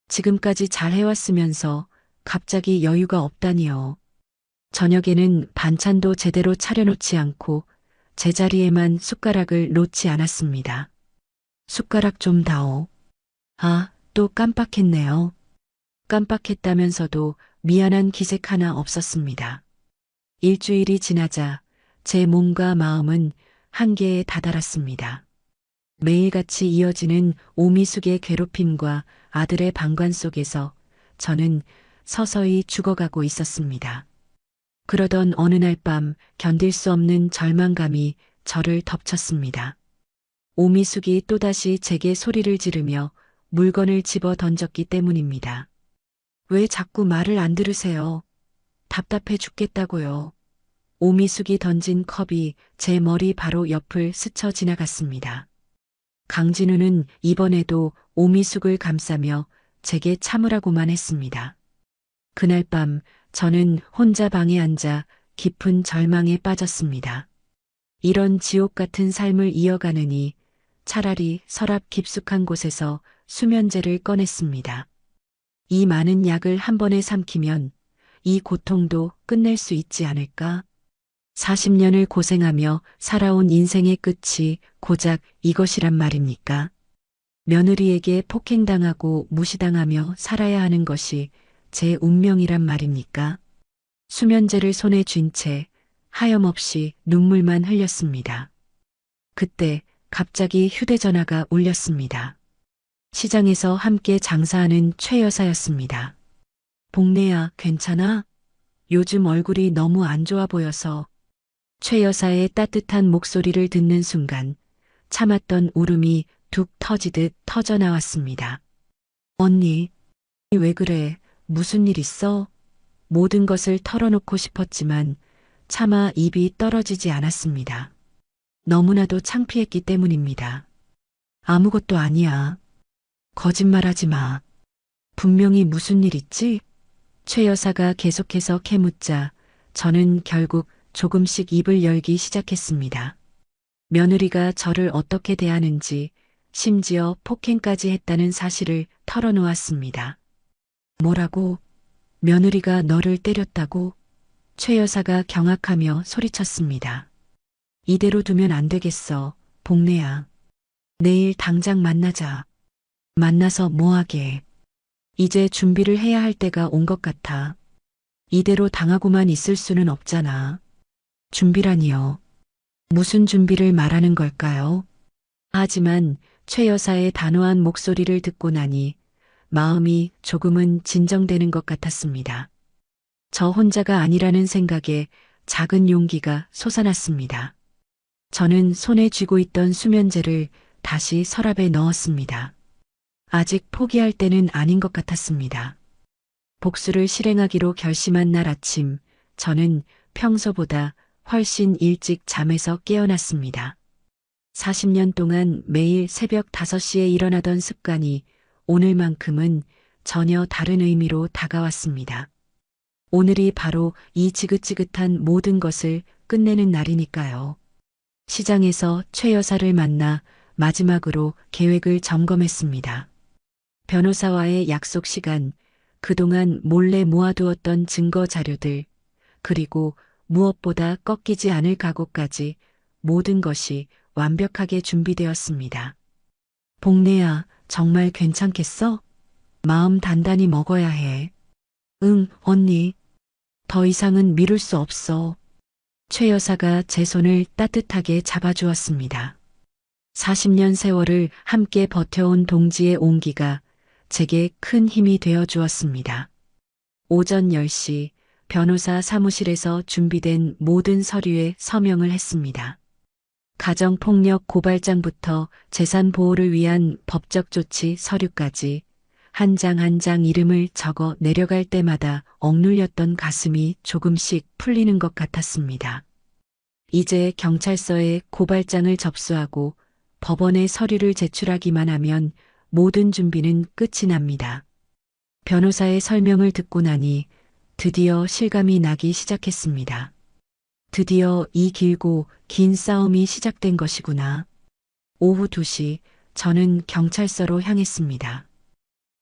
지금까지 잘 해왔으면서 갑자기 여유가 없다니요. 저녁에는 반찬도 제대로 차려놓지 않고 제자리에만 숟가락을 놓지 않았습니다. 숟가락 좀 다오. 아, 또 깜빡했네요. 깜빡했다면서도 미안한 기색 하나 없었습니다. 일주일이 지나자 제 몸과 마음은 한계에 다다랐습니다. 매일같이 이어지는 오미숙의 괴롭힘과 아들의 방관 속에서 저는 서서히 죽어가고 있었습니다. 그러던 어느 날 밤 견딜 수 없는 절망감이 저를 덮쳤습니다. 오미숙이 또다시 제게 소리를 지르며 물건을 집어 던졌기 때문입니다. 왜 자꾸 말을 안 들으세요? 답답해 죽겠다고요. 오미숙이 던진 컵이 제 머리 바로 옆을 스쳐 지나갔습니다. 강진우는 이번에도 오미숙을 감싸며 제게 참으라고만 했습니다. 그날 밤 저는 혼자 방에 앉아 깊은 절망에 빠졌습니다. 이런 지옥 같은 삶을 이어가느니 차라리 서랍 깊숙한 곳에서 수면제를 꺼냈습니다. 이 많은 약을 한 번에 삼키면 이 고통도 끝낼 수 있지 않을까? 40년을 고생하며 살아온 인생의 끝이 고작 이것이란 말입니까? 며느리에게 폭행당하고 무시당하며 살아야 하는 것이 제 운명이란 말입니까? 수면제를 손에 쥔 채 하염없이 눈물만 흘렸습니다. 그때 갑자기 휴대전화가 울렸습니다. 시장에서 함께 장사하는 최 여사였습니다. 복내야, 괜찮아? 요즘 얼굴이 너무 안 좋아 보여서. 최 여사의 따뜻한 목소리를 듣는 순간 참았던 울음이 툭 터지듯 터져나왔습니다. 언니, 왜 그래? 무슨 일 있어? 모든 것을 털어놓고 싶었지만 차마 입이 떨어지지 않았습니다. 너무나도 창피했기 때문입니다. 아무것도 아니야. 거짓말하지 마. 분명히 무슨 일 있지? 최 여사가 계속해서 캐묻자 저는 결국 조금씩 입을 열기 시작했습니다. 며느리가 저를 어떻게 대하는지 심지어 폭행까지 했다는 사실을 털어놓았습니다. 뭐라고? 며느리가 너를 때렸다고? 최 여사가 경악하며 소리쳤습니다. 이대로 두면 안 되겠어, 복내야. 내일 당장 만나자. 만나서 뭐하게. 이제 준비를 해야 할 때가 온 것 같아. 이대로 당하고만 있을 수는 없잖아. 준비라니요. 무슨 준비를 말하는 걸까요? 하지만 최 여사의 단호한 목소리를 듣고 나니 마음이 조금은 진정되는 것 같았습니다. 저 혼자가 아니라는 생각에 작은 용기가 솟아났습니다. 저는 손에 쥐고 있던 수면제를 다시 서랍에 넣었습니다. 아직 포기할 때는 아닌 것 같았습니다. 복수를 실행하기로 결심한 날 아침, 저는 평소보다 훨씬 일찍 잠에서 깨어났습니다. 40년 동안 매일 새벽 5시에 일어나던 습관이 오늘만큼은 전혀 다른 의미로 다가왔습니다. 오늘이 바로 이 지긋지긋한 모든 것을 끝내는 날이니까요. 시장에서 최 여사를 만나 마지막으로 계획을 점검했습니다. 변호사와의 약속 시간, 그동안 몰래 모아두었던 증거 자료들, 그리고 무엇보다 꺾이지 않을 각오까지 모든 것이 완벽하게 준비되었습니다. 복래야, 정말 괜찮겠어? 마음 단단히 먹어야 해. 응, 언니. 더 이상은 미룰 수 없어. 최 여사가 제 손을 따뜻하게 잡아주었습니다. 40년 세월을 함께 버텨온 동지의 온기가 제게 큰 힘이 되어 주었습니다. 오전 10시 변호사 사무실에서 준비된 모든 서류에 서명을 했습니다. 가정폭력 고발장부터 재산 보호를 위한 법적 조치 서류까지 한 장 한 장 이름을 적어 내려갈 때마다 억눌렸던 가슴이 조금씩 풀리는 것 같았습니다. 이제 경찰서에 고발장을 접수하고 법원에 서류를 제출하기만 하면 모든 준비는 끝이 납니다. 변호사의 설명을 듣고 나니 드디어 실감이 나기 시작했습니다. 드디어 이 길고 긴 싸움이 시작된 것이구나. 오후 2시 저는 경찰서로 향했습니다.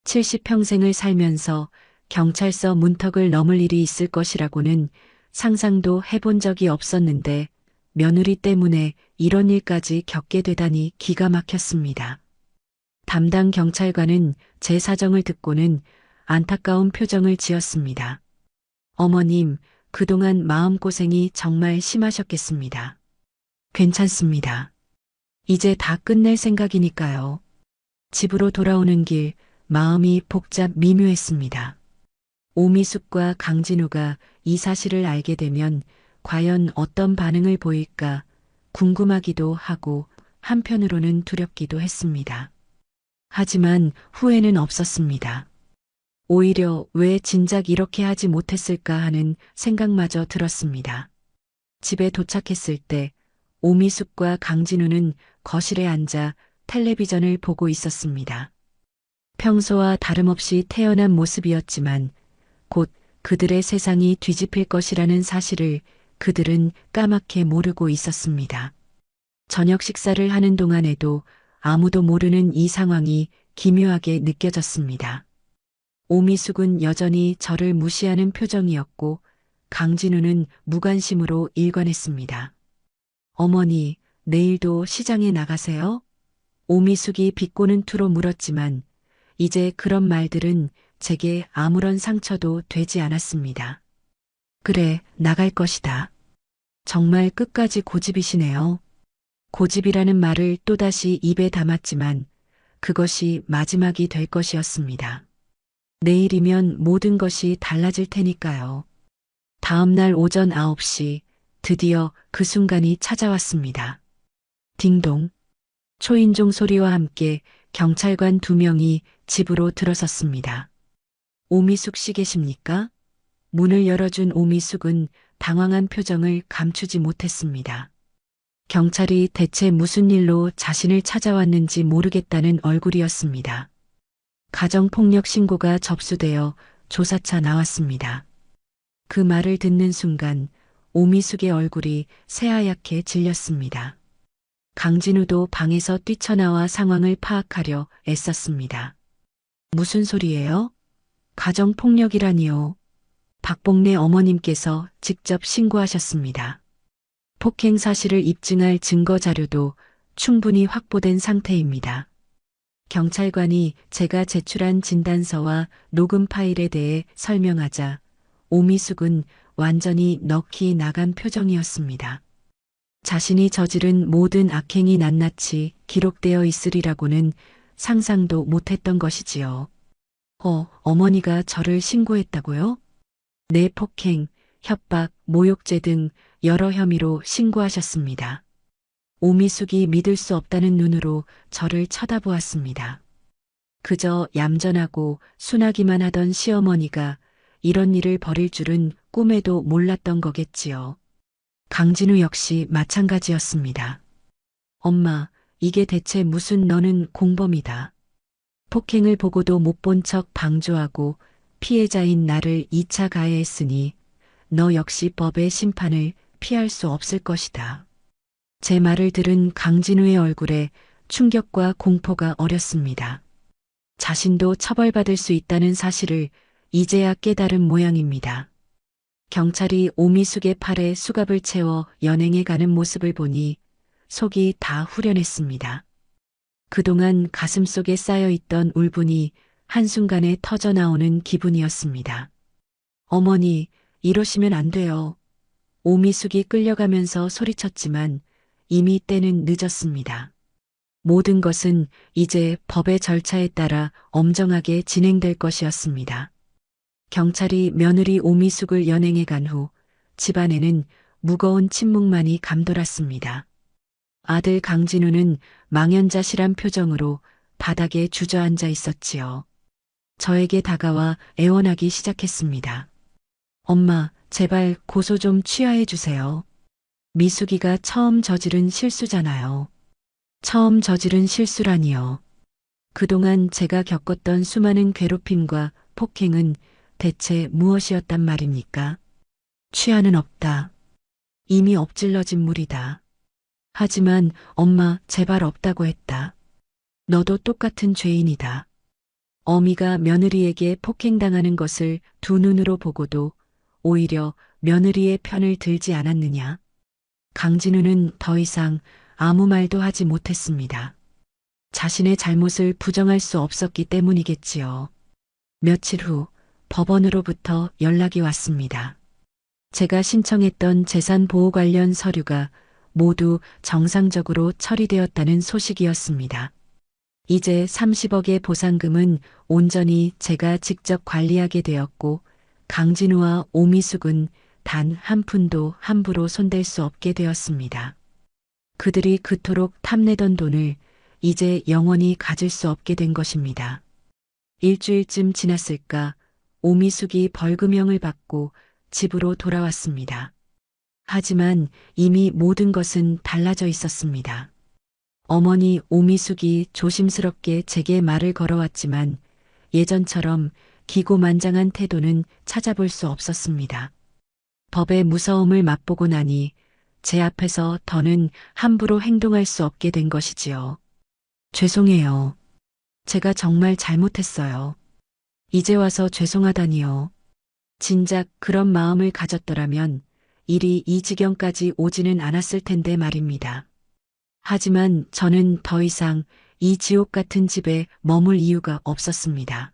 70평생을 살면서 경찰서 문턱을 넘을 일이 있을 것이라고는 상상도 해본 적이 없었는데 며느리 때문에 이런 일까지 겪게 되다니 기가 막혔습니다. 담당 경찰관은 제 사정을 듣고는 안타까운 표정을 지었습니다. 어머님, 그동안 마음고생이 정말 심하셨겠습니다. 괜찮습니다. 이제 다 끝낼 생각이니까요. 집으로 돌아오는 길 마음이 복잡 미묘했습니다. 오미숙과 강진우가 이 사실을 알게 되면 과연 어떤 반응을 보일까 궁금하기도 하고 한편으로는 두렵기도 했습니다. 하지만 후회는 없었습니다. 오히려 왜 진작 이렇게 하지 못했을까 하는 생각마저 들었습니다. 집에 도착했을 때 오미숙과 강진우는 거실에 앉아 텔레비전을 보고 있었습니다. 평소와 다름없이 태연한 모습이었지만 곧 그들의 세상이 뒤집힐 것이라는 사실을 그들은 까맣게 모르고 있었습니다. 저녁 식사를 하는 동안에도 아무도 모르는 이 상황이 기묘하게 느껴졌습니다. 오미숙은 여전히 저를 무시하는 표정이었고 강진우는 무관심으로 일관했습니다. 어머니, 내일도 시장에 나가세요? 오미숙이 비꼬는 투로 물었지만 이제 그런 말들은 제게 아무런 상처도 되지 않았습니다. 그래, 나갈 것이다. 정말 끝까지 고집이시네요. 고집이라는 말을 또다시 입에 담았지만 그것이 마지막이 될 것이었습니다. 내일이면 모든 것이 달라질 테니까요. 다음 날 오전 9시 드디어 그 순간이 찾아왔습니다. 딩동. 초인종 소리와 함께 경찰관 2명이 집으로 들어섰습니다. 오미숙 씨 계십니까? 문을 열어준 오미숙은 당황한 표정을 감추지 못했습니다. 경찰이 대체 무슨 일로 자신을 찾아왔는지 모르겠다는 얼굴이었습니다. 가정폭력 신고가 접수되어 조사차 나왔습니다. 그 말을 듣는 순간 오미숙의 얼굴이 새하얗게 질렸습니다. 강진우도 방에서 뛰쳐나와 상황을 파악하려 애썼습니다. 무슨 소리예요? 가정폭력이라니요. 박복래 어머님께서 직접 신고하셨습니다. 폭행 사실을 입증할 증거 자료도 충분히 확보된 상태입니다. 경찰관이 제가 제출한 진단서와 녹음 파일에 대해 설명하자 오미숙은 완전히 넋이 나간 표정이었습니다. 자신이 저지른 모든 악행이 낱낱이 기록되어 있으리라고는 상상도 못했던 것이지요. 어머니가 저를 신고했다고요? 내 폭행, 협박, 모욕죄 등 여러 혐의로 신고하셨습니다. 오미숙이 믿을 수 없다는 눈으로 저를 쳐다보았습니다. 그저 얌전하고 순하기만 하던 시어머니가 이런 일을 벌일 줄은 꿈에도 몰랐던 거겠지요. 강진우 역시 마찬가지였습니다. 엄마, 이게 대체 무슨 너는 공범이다. 폭행을 보고도 못 본 척 방조하고 피해자인 나를 2차 가해했으니 너 역시 법의 심판을 피할 수 없을 것이다. 제 말을 들은 강진우의 얼굴에 충격과 공포가 어렸습니다. 자신도 처벌받을 수 있다는 사실을 이제야 깨달은 모양입니다. 경찰이 오미숙의 팔에 수갑을 채워 연행해 가는 모습을 보니 속이 다 후련했습니다. 그동안 가슴속에 쌓여있던 울분이 한순간에 터져나오는 기분이었습니다. 어머니, 이러시면 안 돼요. 오미숙이 끌려가면서 소리쳤지만 이미 때는 늦었습니다. 모든 것은 이제 법의 절차에 따라 엄정하게 진행될 것이었습니다. 경찰이 며느리 오미숙을 연행해 간 후 집안에는 무거운 침묵만이 감돌았습니다. 아들 강진우는 망연자실한 표정으로 바닥에 주저앉아 있었지요. 저에게 다가와 애원하기 시작했습니다. 엄마, 제발 고소 좀 취하해 주세요. 미숙이가 처음 저지른 실수잖아요. 처음 저지른 실수라니요. 그동안 제가 겪었던 수많은 괴롭힘과 폭행은 대체 무엇이었단 말입니까? 취하는 없다. 이미 엎질러진 물이다. 하지만 엄마, 제발 없다고 했다. 너도 똑같은 죄인이다. 어미가 며느리에게 폭행당하는 것을 두 눈으로 보고도 오히려 며느리의 편을 들지 않았느냐. 강진우는 더 이상 아무 말도 하지 못했습니다. 자신의 잘못을 부정할 수 없었기 때문이겠지요. 며칠 후 법원으로부터 연락이 왔습니다. 제가 신청했던 재산 보호 관련 서류가 모두 정상적으로 처리되었다는 소식이었습니다. 이제 30억의 보상금은 온전히 제가 직접 관리하게 되었고 강진우와 오미숙은 단 한 푼도 함부로 손댈 수 없게 되었습니다. 그들이 그토록 탐내던 돈을 이제 영원히 가질 수 없게 된 것입니다. 일주일쯤 지났을까 오미숙이 벌금형을 받고 집으로 돌아왔습니다. 하지만 이미 모든 것은 달라져 있었습니다. 어머니 오미숙이 조심스럽게 제게 말을 걸어왔지만 예전처럼 기고만장한 태도는 찾아볼 수 없었습니다. 법의 무서움을 맛보고 나니 제 앞에서 더는 함부로 행동할 수 없게 된 것이지요. 죄송해요. 제가 정말 잘못했어요. 이제 와서 죄송하다니요. 진작 그런 마음을 가졌더라면 일이 이 지경까지 오지는 않았을 텐데 말입니다. 하지만 저는 더 이상 이 지옥 같은 집에 머물 이유가 없었습니다.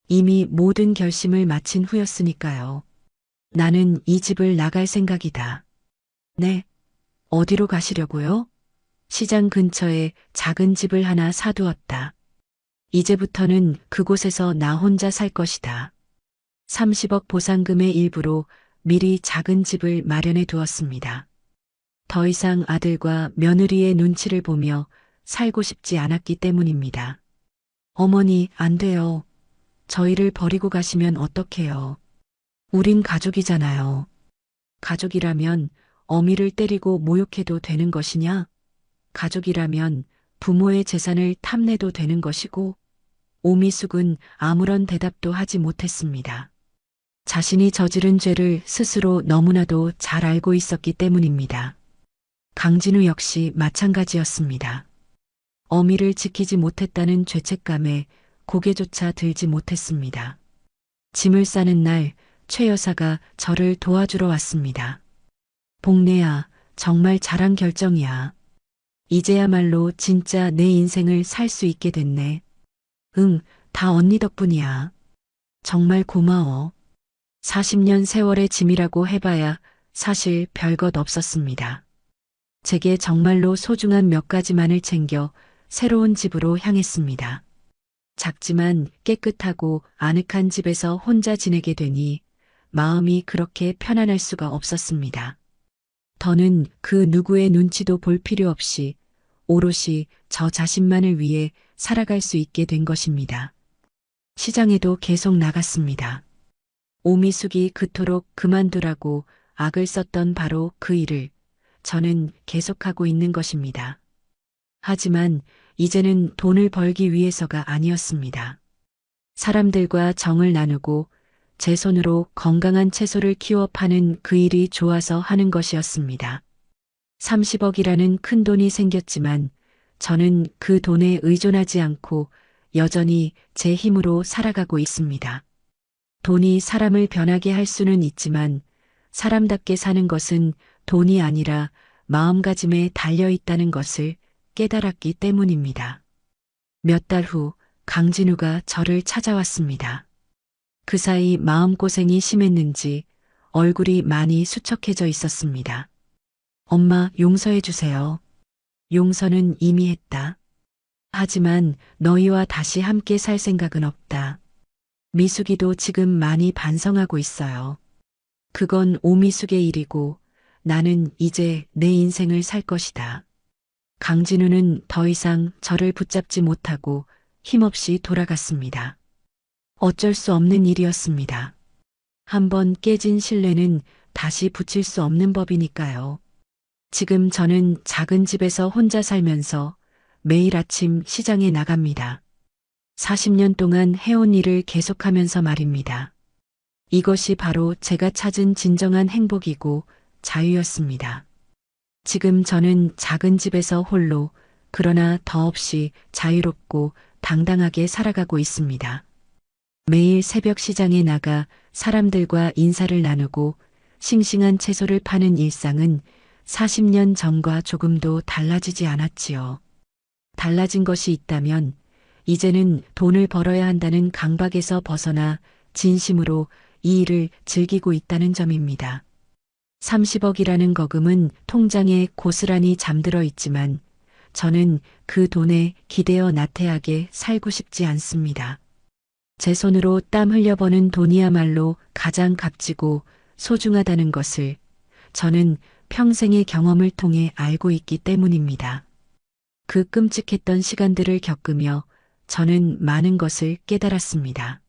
이미 모든 결심을 마친 후였으니까요. 나는 이 집을 나갈 생각이다. 네. 어디로 가시려고요? 시장 근처에 작은 집을 하나 사두었다. 이제부터는 그곳에서 나 혼자 살 것이다. 30억 보상금의 일부로 미리 작은 집을 마련해 두었습니다. 더 이상 아들과 며느리의 눈치를 보며 살고 싶지 않았기 때문입니다. 어머니, 안 돼요. 저희를 버리고 가시면 어떡해요. 우린 가족이잖아요. 가족이라면 어미를 때리고 모욕해도 되는 것이냐? 가족이라면 부모의 재산을 탐내도 되는 것이고, 오미숙은 아무런 대답도 하지 못했습니다. 자신이 저지른 죄를 스스로 너무나도 잘 알고 있었기 때문입니다. 강진우 역시 마찬가지였습니다. 어미를 지키지 못했다는 죄책감에 고개조차 들지 못했습니다. 짐을 싸는 날 최 여사가 저를 도와주러 왔습니다. 복내야, 정말 잘한 결정이야. 이제야말로 진짜 내 인생을 살 수 있게 됐네. 응, 다 언니 덕분이야. 정말 고마워. 40년 세월의 짐이라고 해봐야 사실 별것 없었습니다. 제게 정말로 소중한 몇 가지만을 챙겨 새로운 집으로 향했습니다. 작지만 깨끗하고 아늑한 집에서 혼자 지내게 되니 마음이 그렇게 편안할 수가 없었습니다. 더는 그 누구의 눈치도 볼 필요 없이 오롯이 저 자신만을 위해 살아갈 수 있게 된 것입니다. 시장에도 계속 나갔습니다. 오미숙이 그토록 그만두라고 악을 썼던 바로 그 일을 저는 계속하고 있는 것입니다. 하지만 이제는 돈을 벌기 위해서가 아니었습니다. 사람들과 정을 나누고 제 손으로 건강한 채소를 키워 파는 그 일이 좋아서 하는 것이었습니다. 30억이라는 큰 돈이 생겼지만 저는 그 돈에 의존하지 않고 여전히 제 힘으로 살아가고 있습니다. 돈이 사람을 변하게 할 수는 있지만 사람답게 사는 것은 돈이 아니라 마음가짐에 달려 있다는 것을 깨달았기 때문입니다. 몇 달 후 강진우가 저를 찾아왔습니다. 그 사이 마음고생이 심했는지 얼굴이 많이 수척해져 있었습니다. 엄마, 용서해 주세요. 용서는 이미 했다. 하지만 너희와 다시 함께 살 생각은 없다. 미숙이도 지금 많이 반성하고 있어요. 그건 오미숙의 일이고 나는 이제 내 인생을 살 것이다. 강진우는 더 이상 저를 붙잡지 못하고 힘없이 돌아갔습니다. 어쩔 수 없는 일이었습니다. 한번 깨진 신뢰는 다시 붙일 수 없는 법이니까요. 지금 저는 작은 집에서 혼자 살면서 매일 아침 시장에 나갑니다. 40년 동안 해온 일을 계속하면서 말입니다. 이것이 바로 제가 찾은 진정한 행복이고 자유였습니다. 지금 저는 작은 집에서 홀로 그러나 더없이 자유롭고 당당하게 살아가고 있습니다. 매일 새벽 시장에 나가 사람들과 인사를 나누고 싱싱한 채소를 파는 일상은 40년 전과 조금도 달라지지 않았지요. 달라진 것이 있다면 이제는 돈을 벌어야 한다는 강박에서 벗어나 진심으로 이 일을 즐기고 있다는 점입니다. 30억이라는 거금은 통장에 고스란히 잠들어 있지만 저는 그 돈에 기대어 나태하게 살고 싶지 않습니다. 제 손으로 땀 흘려 버는 돈이야말로 가장 값지고 소중하다는 것을 저는 평생의 경험을 통해 알고 있기 때문입니다. 그 끔찍했던 시간들을 겪으며 저는 많은 것을 깨달았습니다.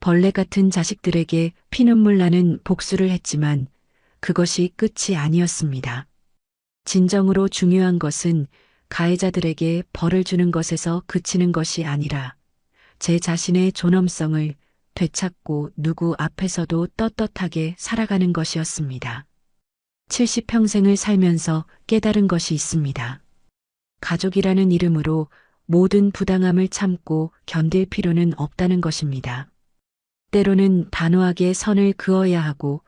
벌레 같은 자식들에게 피눈물 나는 복수를 했지만 그것이 끝이 아니었습니다. 진정으로 중요한 것은 가해자들에게 벌을 주는 것에서 그치는 것이 아니라 제 자신의 존엄성을 되찾고 누구 앞에서도 떳떳하게 살아가는 것이었습니다. 70평생을 살면서 깨달은 것이 있습니다. 가족이라는 이름으로 모든 부당함을 참고 견딜 필요는 없다는 것입니다. 때로는 단호하게 선을 그어야 하고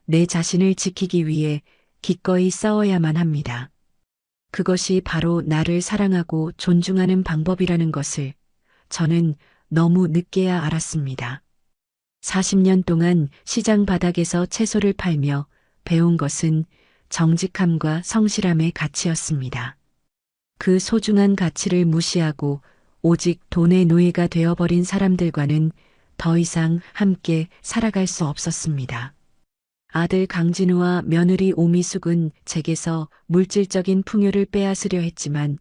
내 자신을 지키기 위해 기꺼이 싸워야만 합니다. 그것이 바로 나를 사랑하고 존중하는 방법이라는 것을 저는 너무 늦게야 알았습니다. 40년 동안 시장 바닥에서 채소를 팔며 배운 것은 정직함과 성실함의 가치였습니다. 그 소중한 가치를 무시하고 오직 돈의 노예가 되어버린 사람들과는 더 이상 함께 살아갈 수 없었습니다. 아들 강진우와 며느리 오미숙은 제게서 물질적인 풍요를 빼앗으려 했지만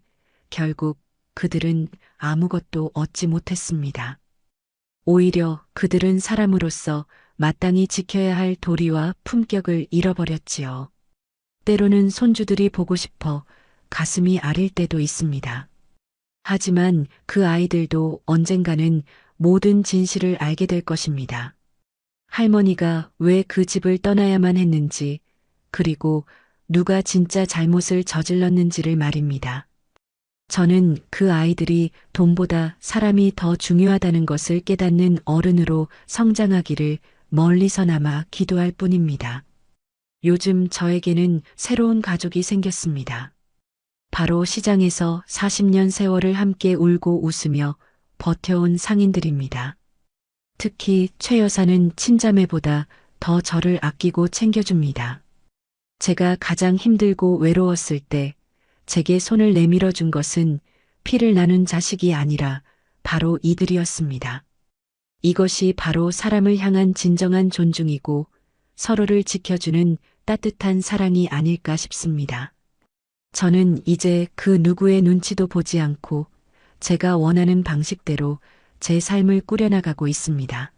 결국 그들은 아무것도 얻지 못했습니다. 오히려 그들은 사람으로서 마땅히 지켜야 할 도리와 품격을 잃어버렸지요. 때로는 손주들이 보고 싶어 가슴이 아릴 때도 있습니다. 하지만 그 아이들도 언젠가는 모든 진실을 알게 될 것입니다. 할머니가 왜 그 집을 떠나야만 했는지, 그리고 누가 진짜 잘못을 저질렀는지를 말입니다. 저는 그 아이들이 돈보다 사람이 더 중요하다는 것을 깨닫는 어른으로 성장하기를 멀리서나마 기도할 뿐입니다. 요즘 저에게는 새로운 가족이 생겼습니다. 바로 시장에서 40년 세월을 함께 울고 웃으며 버텨온 상인들입니다. 특히 최 여사는 친자매보다 더 저를 아끼고 챙겨줍니다. 제가 가장 힘들고 외로웠을 때 제게 손을 내밀어 준 것은 피를 나눈 자식이 아니라 바로 이들이었습니다. 이것이 바로 사람을 향한 진정한 존중이고 서로를 지켜주는 따뜻한 사랑이 아닐까 싶습니다. 저는 이제 그 누구의 눈치도 보지 않고 제가 원하는 방식대로 제 삶을 꾸려나가고 있습니다.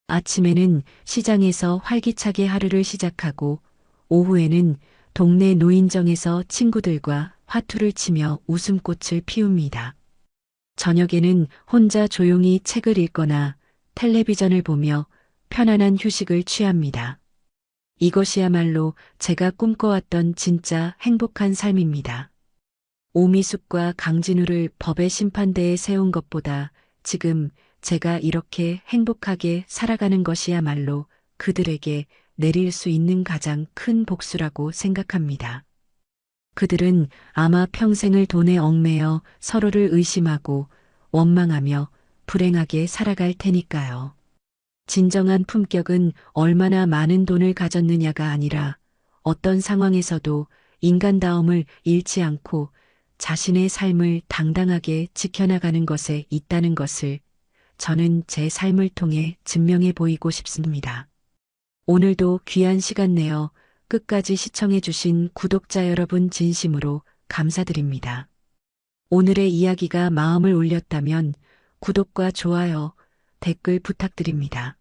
아침에는 시장에서 활기차게 하루를 시작하고 오후에는 동네 노인정에서 친구들과 화투를 치며 웃음꽃을 피웁니다. 저녁에는 혼자 조용히 책을 읽거나 텔레비전을 보며 편안한 휴식을 취합니다. 이것이야말로 제가 꿈꿔왔던 진짜 행복한 삶입니다. 오미숙과 강진우를 법의 심판대에 세운 것보다 지금 제가 이렇게 행복하게 살아가는 것이야말로 그들에게 내릴 수 있는 가장 큰 복수라고 생각합니다. 그들은 아마 평생을 돈에 얽매여 서로를 의심하고 원망하며 불행하게 살아갈 테니까요. 진정한 품격은 얼마나 많은 돈을 가졌느냐가 아니라 어떤 상황에서도 인간다움을 잃지 않고 자신의 삶을 당당하게 지켜나가는 것에 있다는 것을 저는 제 삶을 통해 증명해 보이고 싶습니다. 오늘도 귀한 시간 내어 끝까지 시청해주신 구독자 여러분 진심으로 감사드립니다. 오늘의 이야기가 마음을 울렸다면 구독과 좋아요, 댓글 부탁드립니다.